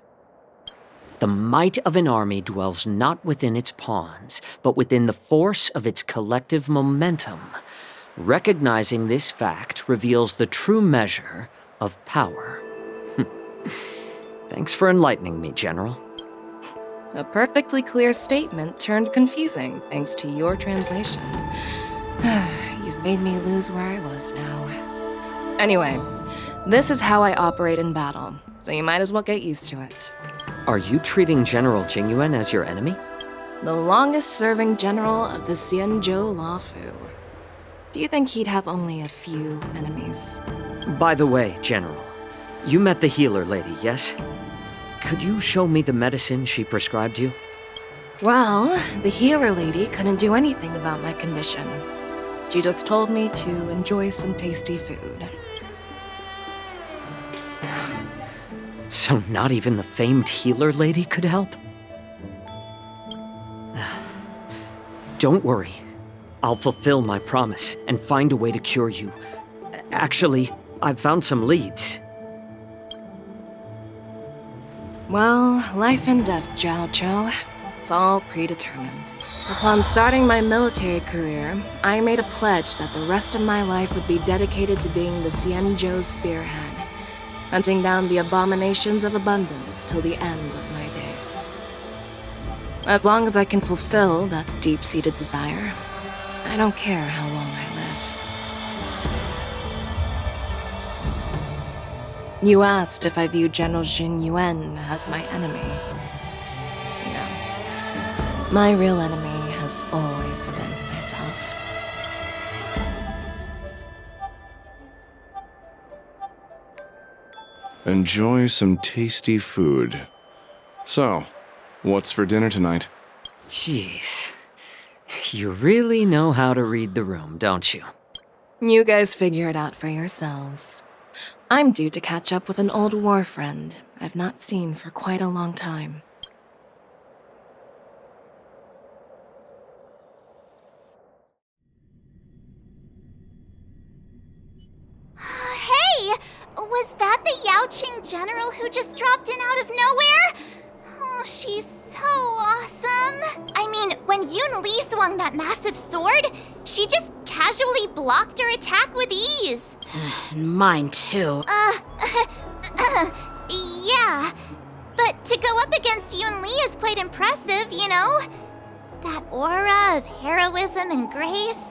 The might of an army dwells not within its pawns, but within the force of its collective momentum. Recognizing this fact reveals the true measure of power. Thanks for enlightening me, General. A perfectly clear statement turned confusing thanks to your translation. You've made me lose where I was now. Anyway, this is how I operate in battle, so you might as well get used to it. Are you treating General Jingyuan as your enemy? The longest-serving general of the Xianzhou Luofu. Do you think he'd have only a few enemies? By the way, General, you met the healer lady, yes? Could you show me the medicine she prescribed you? Well, the healer lady couldn't do anything about my condition. She just told me to enjoy some tasty food. So not even the famed healer lady could help? Don't worry. I'll fulfill my promise and find a way to cure you. Actually, I've found some leads. Well, life and death, Zhao Chou. It's all predetermined. Upon starting my military career, I made a pledge that the rest of my life would be dedicated to being the Xianzhou spearhead, hunting down the abominations of abundance till the end of my days. As long as I can fulfill that deep-seated desire, I don't care how long I live. You asked if I view General Jing Yuan as my enemy. No. My real enemy has always been myself. Enjoy some tasty food. So, what's for dinner tonight? Jeez. You really know how to read the room, don't you? You guys figure it out for yourselves. I'm due to catch up with an old war friend I've not seen for quite a long time. Hey! Was that the Yaoqing general who just dropped in out of nowhere? Oh, she's so awesome. I mean, when Yoon Lee swung that massive sword, she just casually blocked her attack with ease. And mine too. Yeah. But to go up against Yoon Lee is quite impressive, you know? That aura of heroism and grace.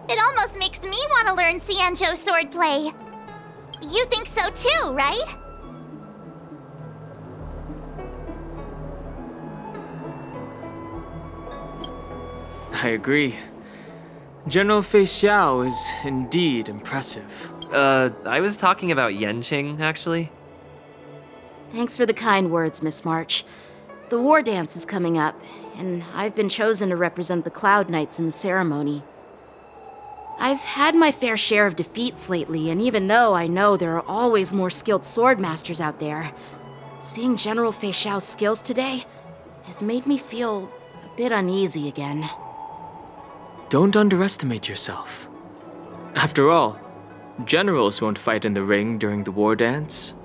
It almost makes me want to learn Xianzhou swordplay. You think so too, right? I agree. General Fei Xiao is indeed impressive. I was talking about Yenqing, actually. Thanks for the kind words, Miss March. The war dance is coming up, and I've been chosen to represent the Cloud Knights in the ceremony. I've had my fair share of defeats lately, and even though I know there are always more skilled swordmasters out there, seeing General Fei Xiao's skills today has made me feel a bit uneasy again. Don't underestimate yourself. After all, generals won't fight in the ring during the war dance.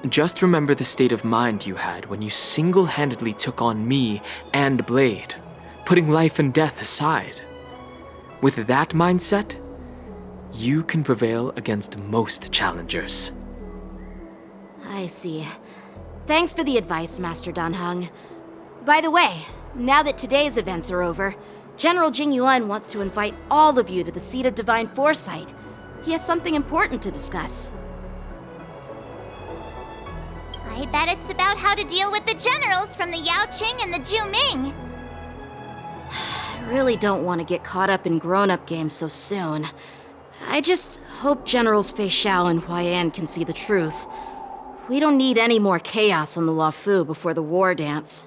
Just remember the state of mind you had when you single-handedly took on me and Blade, putting life and death aside. With that mindset, you can prevail against most challengers. I see. Thanks for the advice, Master Dan Heng. By the way, now that today's events are over, General Jing Yuan wants to invite all of you to the Seat of Divine Foresight. He has something important to discuss. I bet it's about how to deal with the generals from the Yaoqing and the Zhuming. I really don't want to get caught up in grown-up games so soon. I just hope Generals Fei Xiao and Huaiyan can see the truth. We don't need any more chaos on the Luofu before the war dance.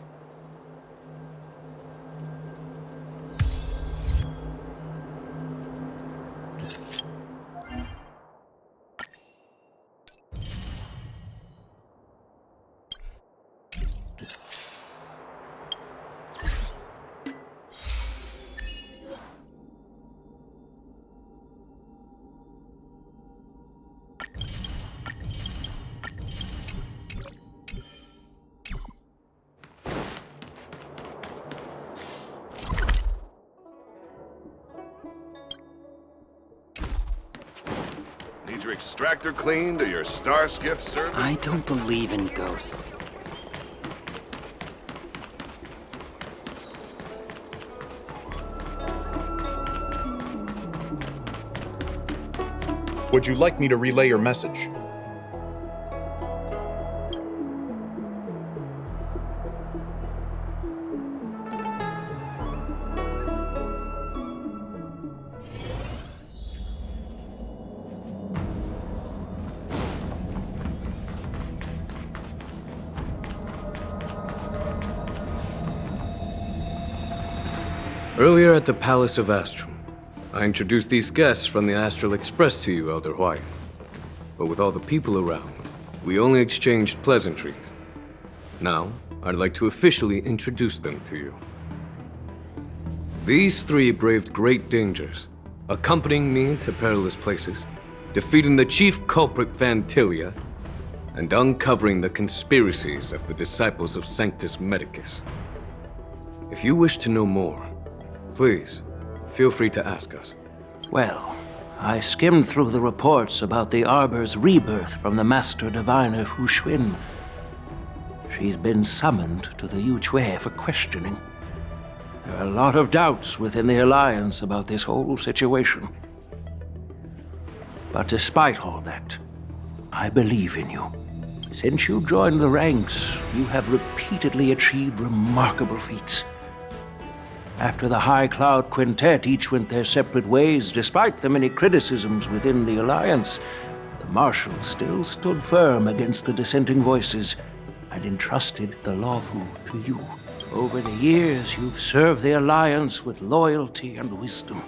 Need your extractor cleaned or your star skiff serviced? I don't believe in ghosts. Would you like me to relay your message? Earlier at the Palace of Astrum, I introduced these guests from the Astral Express to you, Elder Huai. But with all the people around, we only exchanged pleasantries. Now, I'd like to officially introduce them to you. These three braved great dangers, accompanying me to perilous places, defeating the chief culprit Vantilia, and uncovering the conspiracies of the disciples of Sanctus Medicus. If you wish to know more, please, feel free to ask us. Well, I skimmed through the reports about the Arbor's rebirth from the Master Diviner Hu Xuan. She's been summoned to the Yuchui for questioning. There are a lot of doubts within the Alliance about this whole situation. But despite all that, I believe in you. Since you joined the ranks, you have repeatedly achieved remarkable feats. After the High Cloud Quintet each went their separate ways, despite the many criticisms within the Alliance, the Marshal still stood firm against the dissenting voices and entrusted the Luofu to you. Over the years, you've served the Alliance with loyalty and wisdom.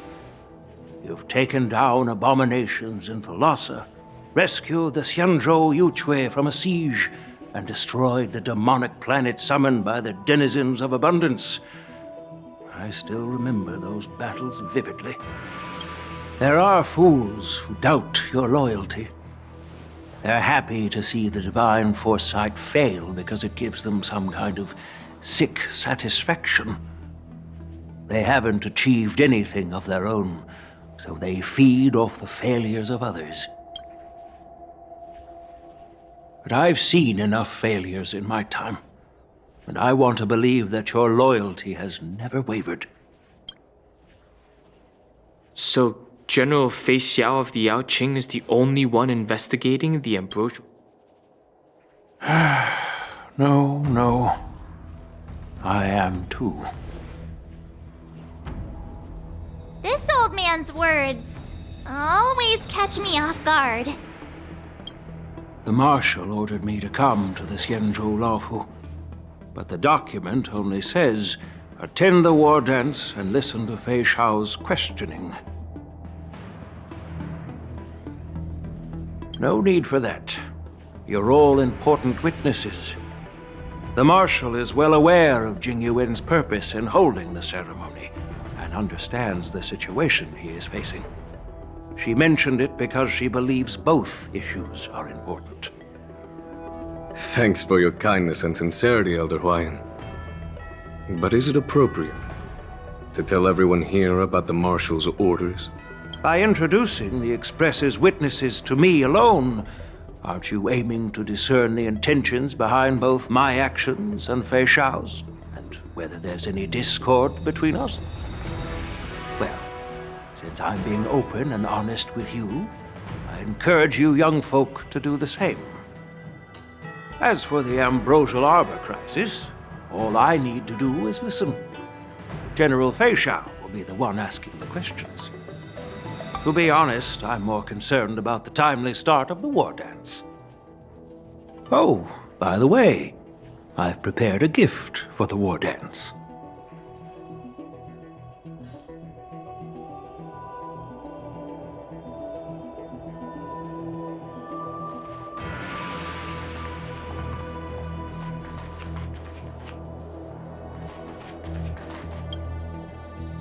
You've taken down abominations in Thalassa, rescued the Xianzhou Yuchui from a siege, and destroyed the demonic planet summoned by the denizens of abundance. I still remember those battles vividly. There are fools who doubt your loyalty. They're happy to see the divine foresight fail because it gives them some kind of sick satisfaction. They haven't achieved anything of their own, so they feed off the failures of others. But I've seen enough failures in my time, and I want to believe that your loyalty has never wavered. So, General Fei Xiao of the Yaoqing is the only one investigating the ambrosial... No. I am too. This old man's words always catch me off guard. The Marshal ordered me to come to the Xianzhou Luofu, but the document only says, attend the war dance and listen to Fei Xiao's questioning. No need for that. You're all important witnesses. The Marshal is well aware of Jing Yuan's purpose in holding the ceremony, and understands the situation he is facing. She mentioned it because she believes both issues are important. Thanks for your kindness and sincerity, Elder Huayan. But is it appropriate to tell everyone here about the Marshal's orders? By introducing the Express's witnesses to me alone, aren't you aiming to discern the intentions behind both my actions and Fei Xiao's, and whether there's any discord between us? Well, since I'm being open and honest with you, I encourage you young folk to do the same. As for the Ambrosial Arbor crisis, all I need to do is listen. General Fei Xiao will be the one asking the questions. To be honest, I'm more concerned about the timely start of the war dance. Oh, by the way, I've prepared a gift for the war dance.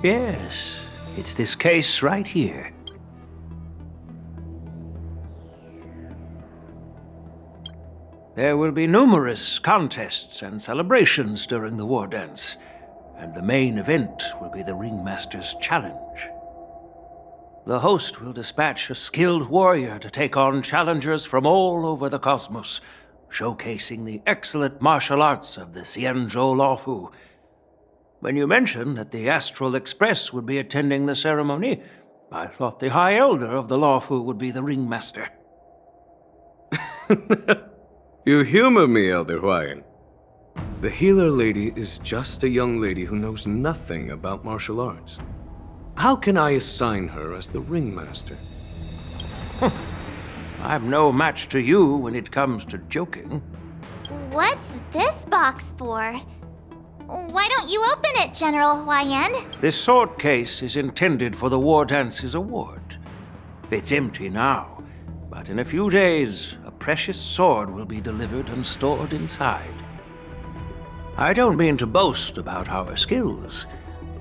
Yes, it's this case right here. There will be numerous contests and celebrations during the war dance, and the main event will be the Ringmaster's Challenge. The host will dispatch a skilled warrior to take on challengers from all over the cosmos, showcasing the excellent martial arts of the Xianzhou Luofu. When you mentioned that the Astral Express would be attending the ceremony, I thought the High Elder of the Luofu would be the Ringmaster. You humor me, Elder Huayan. The healer lady is just a young lady who knows nothing about martial arts. How can I assign her as the ringmaster? I'm no match to you when it comes to joking. What's this box for? Why don't you open it, General Huayan? This sword case is intended for the War Dance's award. It's empty now, but in a few days, a precious sword will be delivered and stored inside. I don't mean to boast about our skills,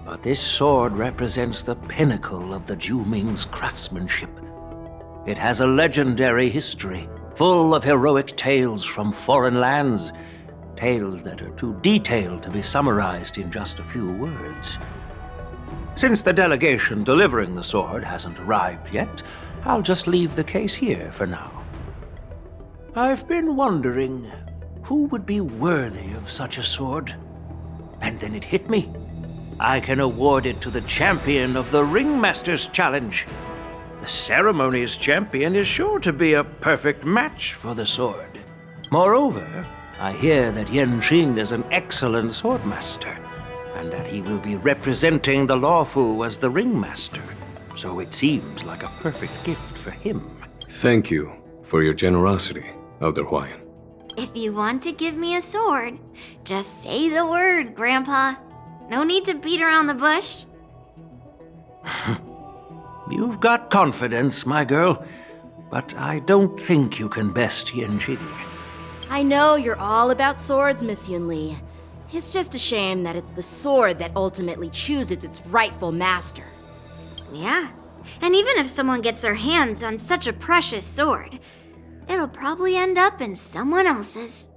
but this sword represents the pinnacle of the Zhuming's craftsmanship. It has a legendary history, full of heroic tales from foreign lands, tales that are too detailed to be summarized in just a few words. Since the delegation delivering the sword hasn't arrived yet, I'll just leave the case here for now. I've been wondering who would be worthy of such a sword. And then it hit me. I can award it to the champion of the Ringmaster's Challenge. The ceremony's champion is sure to be a perfect match for the sword. Moreover, I hear that Yan Xing is an excellent swordmaster, and that he will be representing the Luofu as the Ringmaster, so it seems like a perfect gift for him. Thank you for your generosity, Elder Huayan. If you want to give me a sword, just say the word, Grandpa. No need to beat around the bush. You've got confidence, my girl, but I don't think you can best Yanjing. I know you're all about swords, Miss Yunli. It's just a shame that it's the sword that ultimately chooses its rightful master. Yeah, and even if someone gets their hands on such a precious sword, it'll probably end up in someone else's.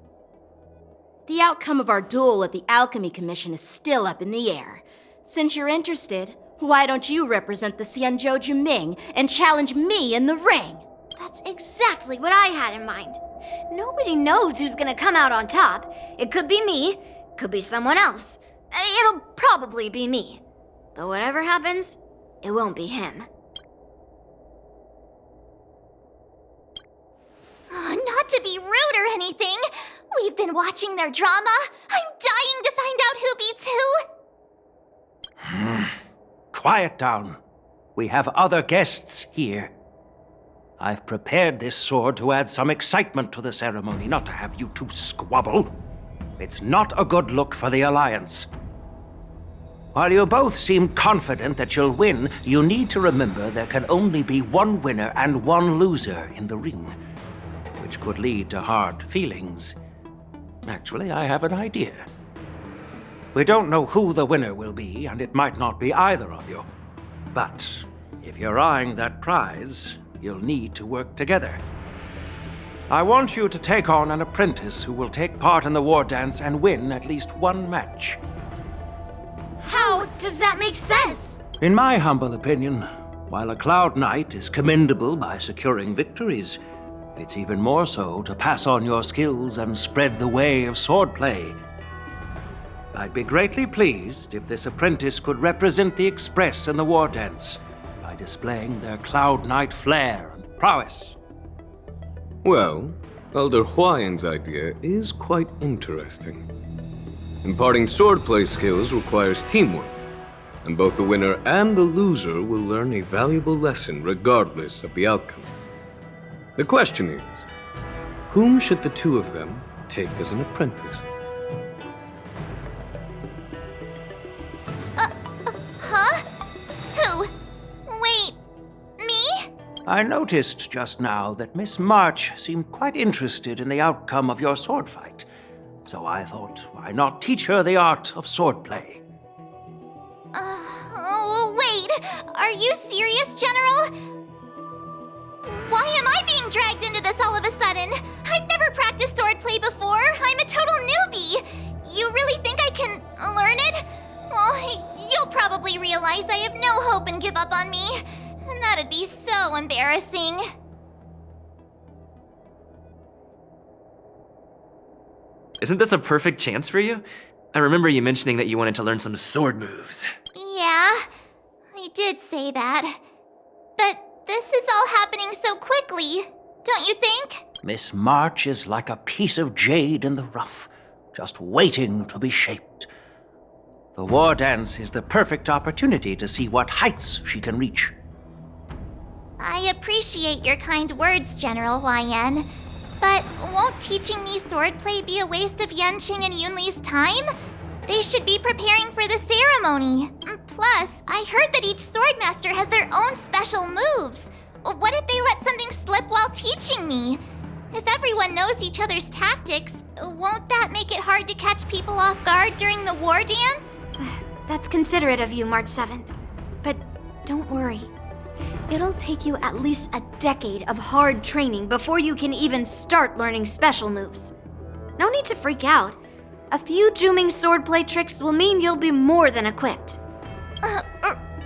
The outcome of our duel at the Alchemy Commission is still up in the air. Since you're interested, why don't you represent the Xianzhou Juming and challenge me in the ring? That's exactly what I had in mind. Nobody knows who's gonna come out on top. It could be me, could be someone else. It'll probably be me. But whatever happens, it won't be him. Not to be rude or anything, we've been watching their drama. I'm dying to find out who beats who. Quiet down. We have other guests here. I've prepared this sword to add some excitement to the ceremony, not to have you two squabble. It's not a good look for the Alliance. While you both seem confident that you'll win, you need to remember there can only be one winner and one loser in the ring, which could lead to hard feelings. Actually, I have an idea. We don't know who the winner will be, and it might not be either of you. But if you're eyeing that prize, you'll need to work together. I want you to take on an apprentice who will take part in the war dance and win at least one match. How does that make sense? In my humble opinion, while a Cloud Knight is commendable by securing victories, it's even more so to pass on your skills and spread the way of swordplay. I'd be greatly pleased if this apprentice could represent the Express in the war dance by displaying their Cloud Knight flair and prowess. Well, Elder Huayan's idea is quite interesting. Imparting swordplay skills requires teamwork, and both the winner and the loser will learn a valuable lesson regardless of the outcome. The question is, whom should the two of them take as an apprentice? Huh? Who? Wait, me? I noticed just now that Miss March seemed quite interested in the outcome of your sword fight. So I thought, why not teach her the art of swordplay? Wait, are you serious, General? Why am I being dragged into this all of a sudden? I've never practiced swordplay before. I'm a total newbie. You really think I can learn it? Well, you'll probably realize I have no hope and give up on me. And that'd be so embarrassing. Isn't this a perfect chance for you? I remember you mentioning that you wanted to learn some sword moves. Yeah, I did say that. But this is all happening so quickly, don't you think? Miss March is like a piece of jade in the rough, just waiting to be shaped. The war dance is the perfect opportunity to see what heights she can reach. I appreciate your kind words, General Huayan. But won't teaching me swordplay be a waste of Yanqing and Yunli's time? They should be preparing for the ceremony. Plus, I heard that each swordmaster has their own special moves. What if they let something slip while teaching me? If everyone knows each other's tactics, won't that make it hard to catch people off guard during the war dance? That's considerate of you, March 7th. But don't worry. It'll take you at least a decade of hard training before you can even start learning special moves. No need to freak out. A few Juming swordplay tricks will mean you'll be more than equipped.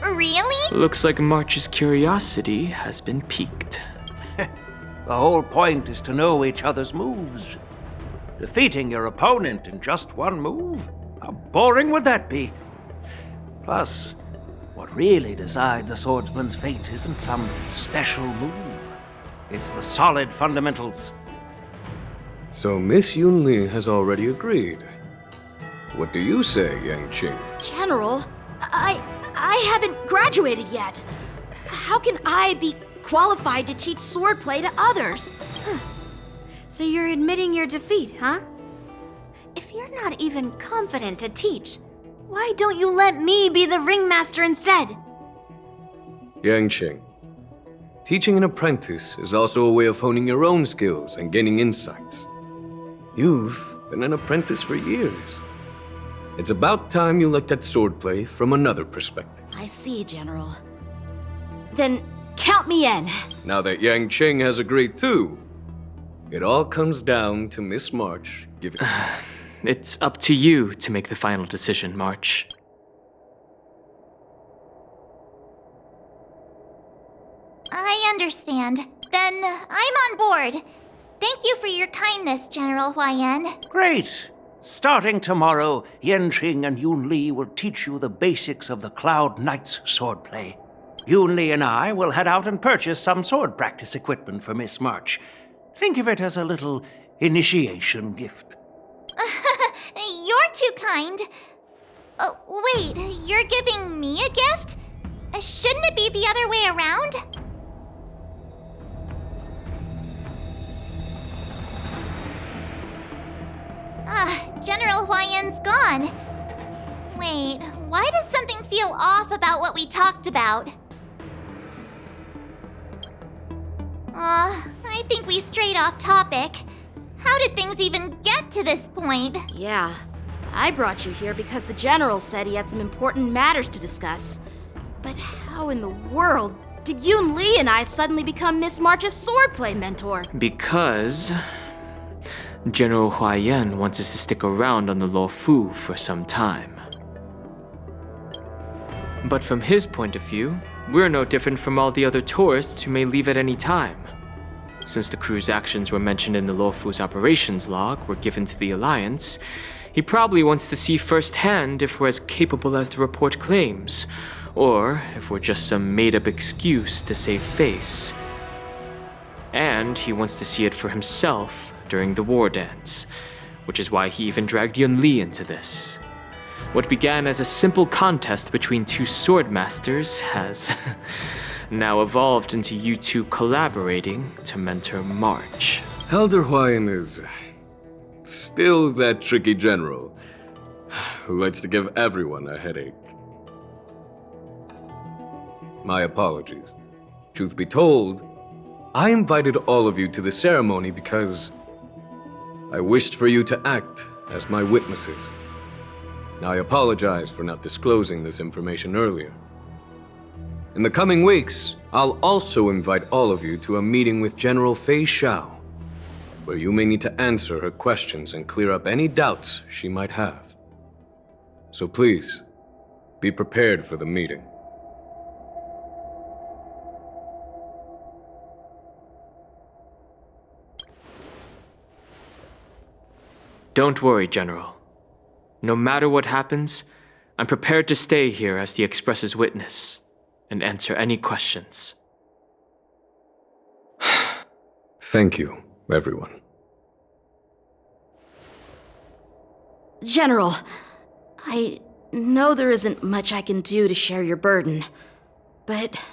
Really? Looks like March's curiosity has been piqued. The whole point is to know each other's moves. Defeating your opponent in just one move? How boring would that be? Plus, what really decides a swordsman's fate isn't some special move. It's the solid fundamentals. So Miss Yunli has already agreed. What do you say, Yanqing? General, I haven't graduated yet. How can I be qualified to teach swordplay to others. So you're admitting your defeat, huh? If you're not even confident to teach, why don't you let me be the ringmaster instead? Yangqing, teaching an apprentice is also a way of honing your own skills and gaining insights. You've been an apprentice for years. It's about time you looked at swordplay from another perspective. I see, General. Then count me in. Now that Yangqing has agreed too, it all comes down to Miss March giving... It's up to you to make the final decision, March. I understand. Then I'm on board. Thank you for your kindness, General Huayan. Great! Starting tomorrow, Yanqing and Yunli will teach you the basics of the Cloud Knight's swordplay. Yunli and I will head out and purchase some sword practice equipment for Miss March. Think of it as a little initiation gift. You're too kind. Wait, you're giving me a gift? Shouldn't it be the other way around? General Huayan's gone. Wait, why does something feel off about what we talked about? I think we strayed off topic. How did things even get to this point? Yeah, I brought you here because the General said he had some important matters to discuss. But how in the world did Yun Li and I suddenly become Miss March's swordplay mentor? Because General Huayan wants us to stick around on the Luofu for some time. But from his point of view, we're no different from all the other tourists who may leave at any time. Since the crew's actions were mentioned in the Luofu's operations log were given to the Alliance, he probably wants to see firsthand if we're as capable as the report claims, or if we're just some made-up excuse to save face. And he wants to see it for himself during the war dance, which is why he even dragged Yun Li into this. What began as a simple contest between two sword masters has now evolved into you two collaborating to mentor March. Elder Huayan is still that tricky general who likes to give everyone a headache. My apologies. Truth be told, I invited all of you to the ceremony because I wished for you to act as my witnesses. I apologize for not disclosing this information earlier. In the coming weeks, I'll also invite all of you to a meeting with General Fei Xiao, where you may need to answer her questions and clear up any doubts she might have. So please, be prepared for the meeting. Don't worry, General. No matter what happens, I'm prepared to stay here as the Express's witness and answer any questions. Thank you, everyone. General, I know there isn't much I can do to share your burden, but...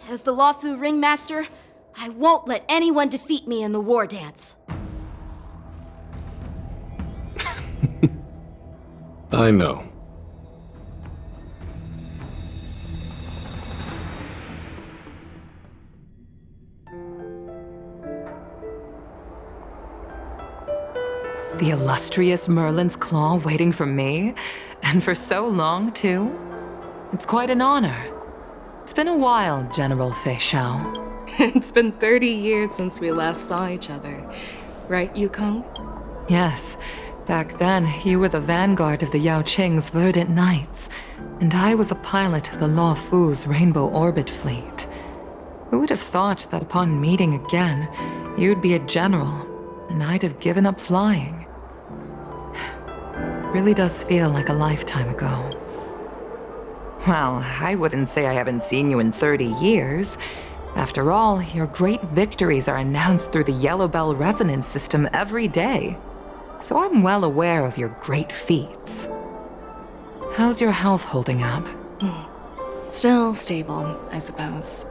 As the Luofu ringmaster, I won't let anyone defeat me in the war dance. I know. The illustrious Merlin's Claw waiting for me? And for so long, too? It's quite an honor. It's been a while, General Fei Xiao. It's been 30 years since we last saw each other. Right, Yukong? Yes. Back then, you were the vanguard of the Yao Qing's Verdant Knights, and I was a pilot of the Luofu's Rainbow Orbit Fleet. Who would have thought that upon meeting again, you'd be a general, and I'd have given up flying? Really does feel like a lifetime ago. Well, I wouldn't say I haven't seen you in 30 years. After all, your great victories are announced through the Yellow Bell resonance system every day. So I'm well aware of your great feats. How's your health holding up? Still stable, I suppose.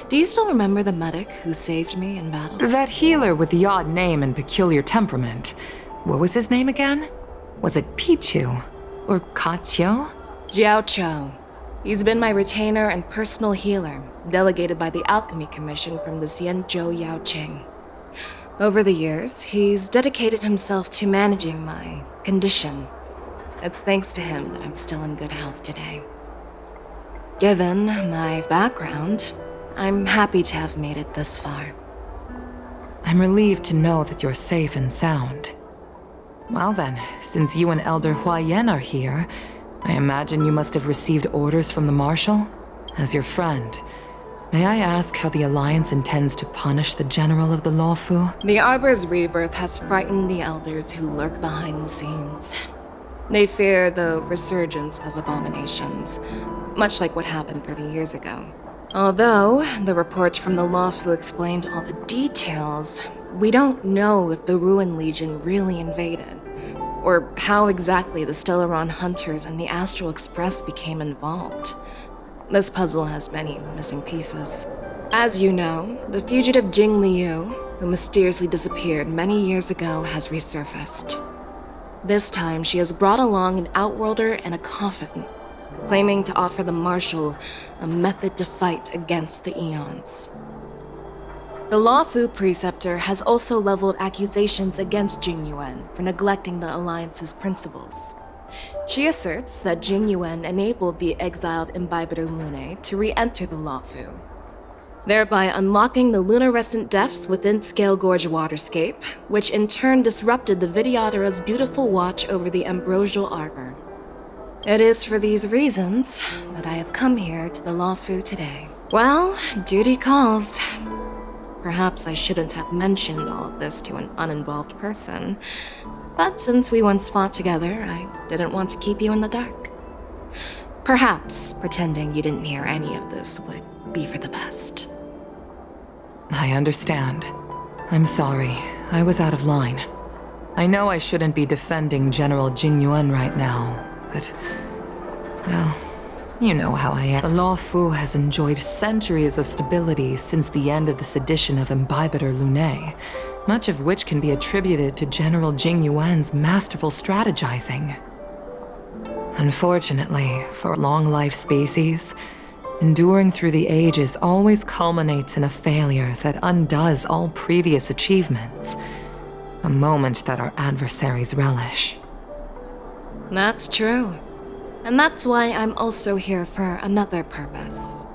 Do you still remember the medic who saved me in battle? That healer with the odd name and peculiar temperament. What was his name again? Was it Pichu? Or Katyo? Jiao Cho. He's been my retainer and personal healer, delegated by the Alchemy Commission from the Xianzhou Yaoqing. Over the years, he's dedicated himself to managing my condition. It's thanks to him that I'm still in good health today. Given my background, I'm happy to have made it this far. I'm relieved to know that you're safe and sound. Well then, since you and Elder Huayan are here, I imagine you must have received orders from the Marshal? As your friend, may I ask how the Alliance intends to punish the General of the Lawfu? The Arbor's rebirth has frightened the elders who lurk behind the scenes. They fear the resurgence of abominations, much like what happened 30 years ago. Although the report from the Lawfu explained all the details, we don't know if the Ruin Legion really invaded, or how exactly the Stellaron Hunters and the Astral Express became involved. This puzzle has many missing pieces. As you know, the fugitive Jing Liu, who mysteriously disappeared many years ago, has resurfaced. This time, she has brought along an Outworlder and a coffin, claiming to offer the Marshal a method to fight against the Eons. The Lawfu Preceptor has also leveled accusations against Jing Yuan for neglecting the Alliance's principles. She asserts that Jing Yuan enabled the exiled Imbibitor Lunae to re-enter the Lawfu, thereby unlocking the lunarescent depths within Scale Gorge Waterscape, which in turn disrupted the Vidyadhara's dutiful watch over the Ambrosial Arbor. It is for these reasons that I have come here to the Lawfu today. Well, duty calls. Perhaps I shouldn't have mentioned all of this to an uninvolved person, but since we once fought together, I didn't want to keep you in the dark. Perhaps pretending you didn't hear any of this would be for the best. I understand. I'm sorry. I was out of line. I know I shouldn't be defending General Jing Yuan right now, but... well, you know how I am. The Lawfu has enjoyed centuries of stability since the end of the sedition of Imbibitor Lunae, much of which can be attributed to General Jing Yuan's masterful strategizing. Unfortunately, for a long-life species, enduring through the ages always culminates in a failure that undoes all previous achievements, a moment that our adversaries relish. That's true. And that's why I'm also here for another purpose.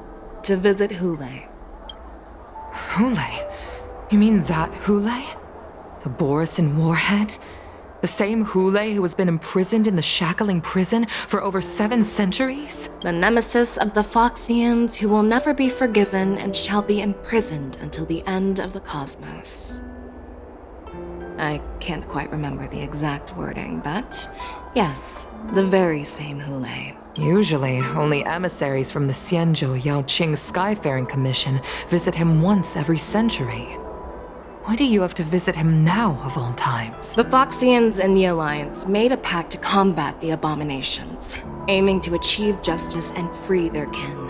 To visit Hule. Hule? You mean that Hule? The Borisin warhead? The same Hule who has been imprisoned in the Shackling prison for over 7 centuries? The nemesis of the Foxians who will never be forgiven and shall be imprisoned until the end of the cosmos. I can't quite remember the exact wording, but yes, the very same Hule. Usually, only emissaries from the Xianzhou Yaoqing Skyfaring Commission visit him once every century. Why do you have to visit him now, of all times? The Foxians and the Alliance made a pact to combat the abominations, aiming to achieve justice and free their kin.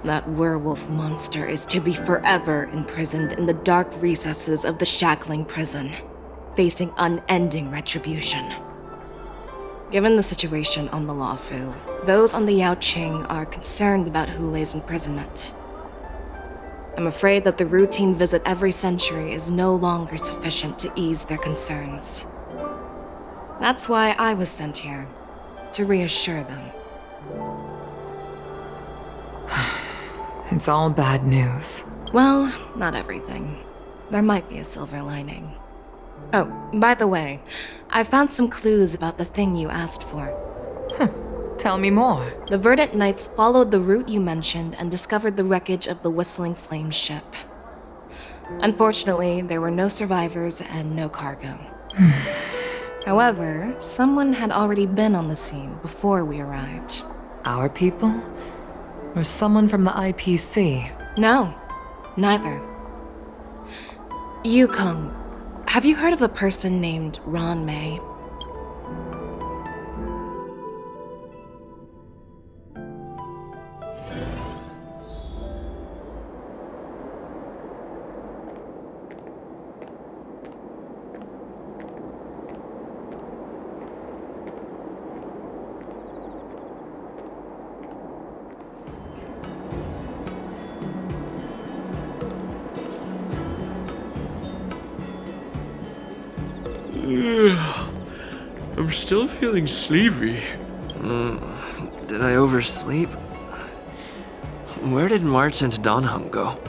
That werewolf monster is to be forever imprisoned in the dark recesses of the Shackling prison, facing unending retribution. Given the situation on the Lawfu, those on the Yaoqing are concerned about Hule's imprisonment. I'm afraid that the routine visit every century is no longer sufficient to ease their concerns. That's why I was sent here, to reassure them. It's all bad news. Well, not everything. There might be a silver lining. Oh, by the way, I found some clues about the thing you asked for. Tell me more. The Verdant Knights followed the route you mentioned and discovered the wreckage of the Whistling Flame ship. Unfortunately, there were no survivors and no cargo. However, someone had already been on the scene before we arrived. Our people? Or someone from the IPC? No, neither. Yukong, have you heard of a person named Ron May? I'm still feeling sleepy. Did I oversleep? Where did March and Donhung go?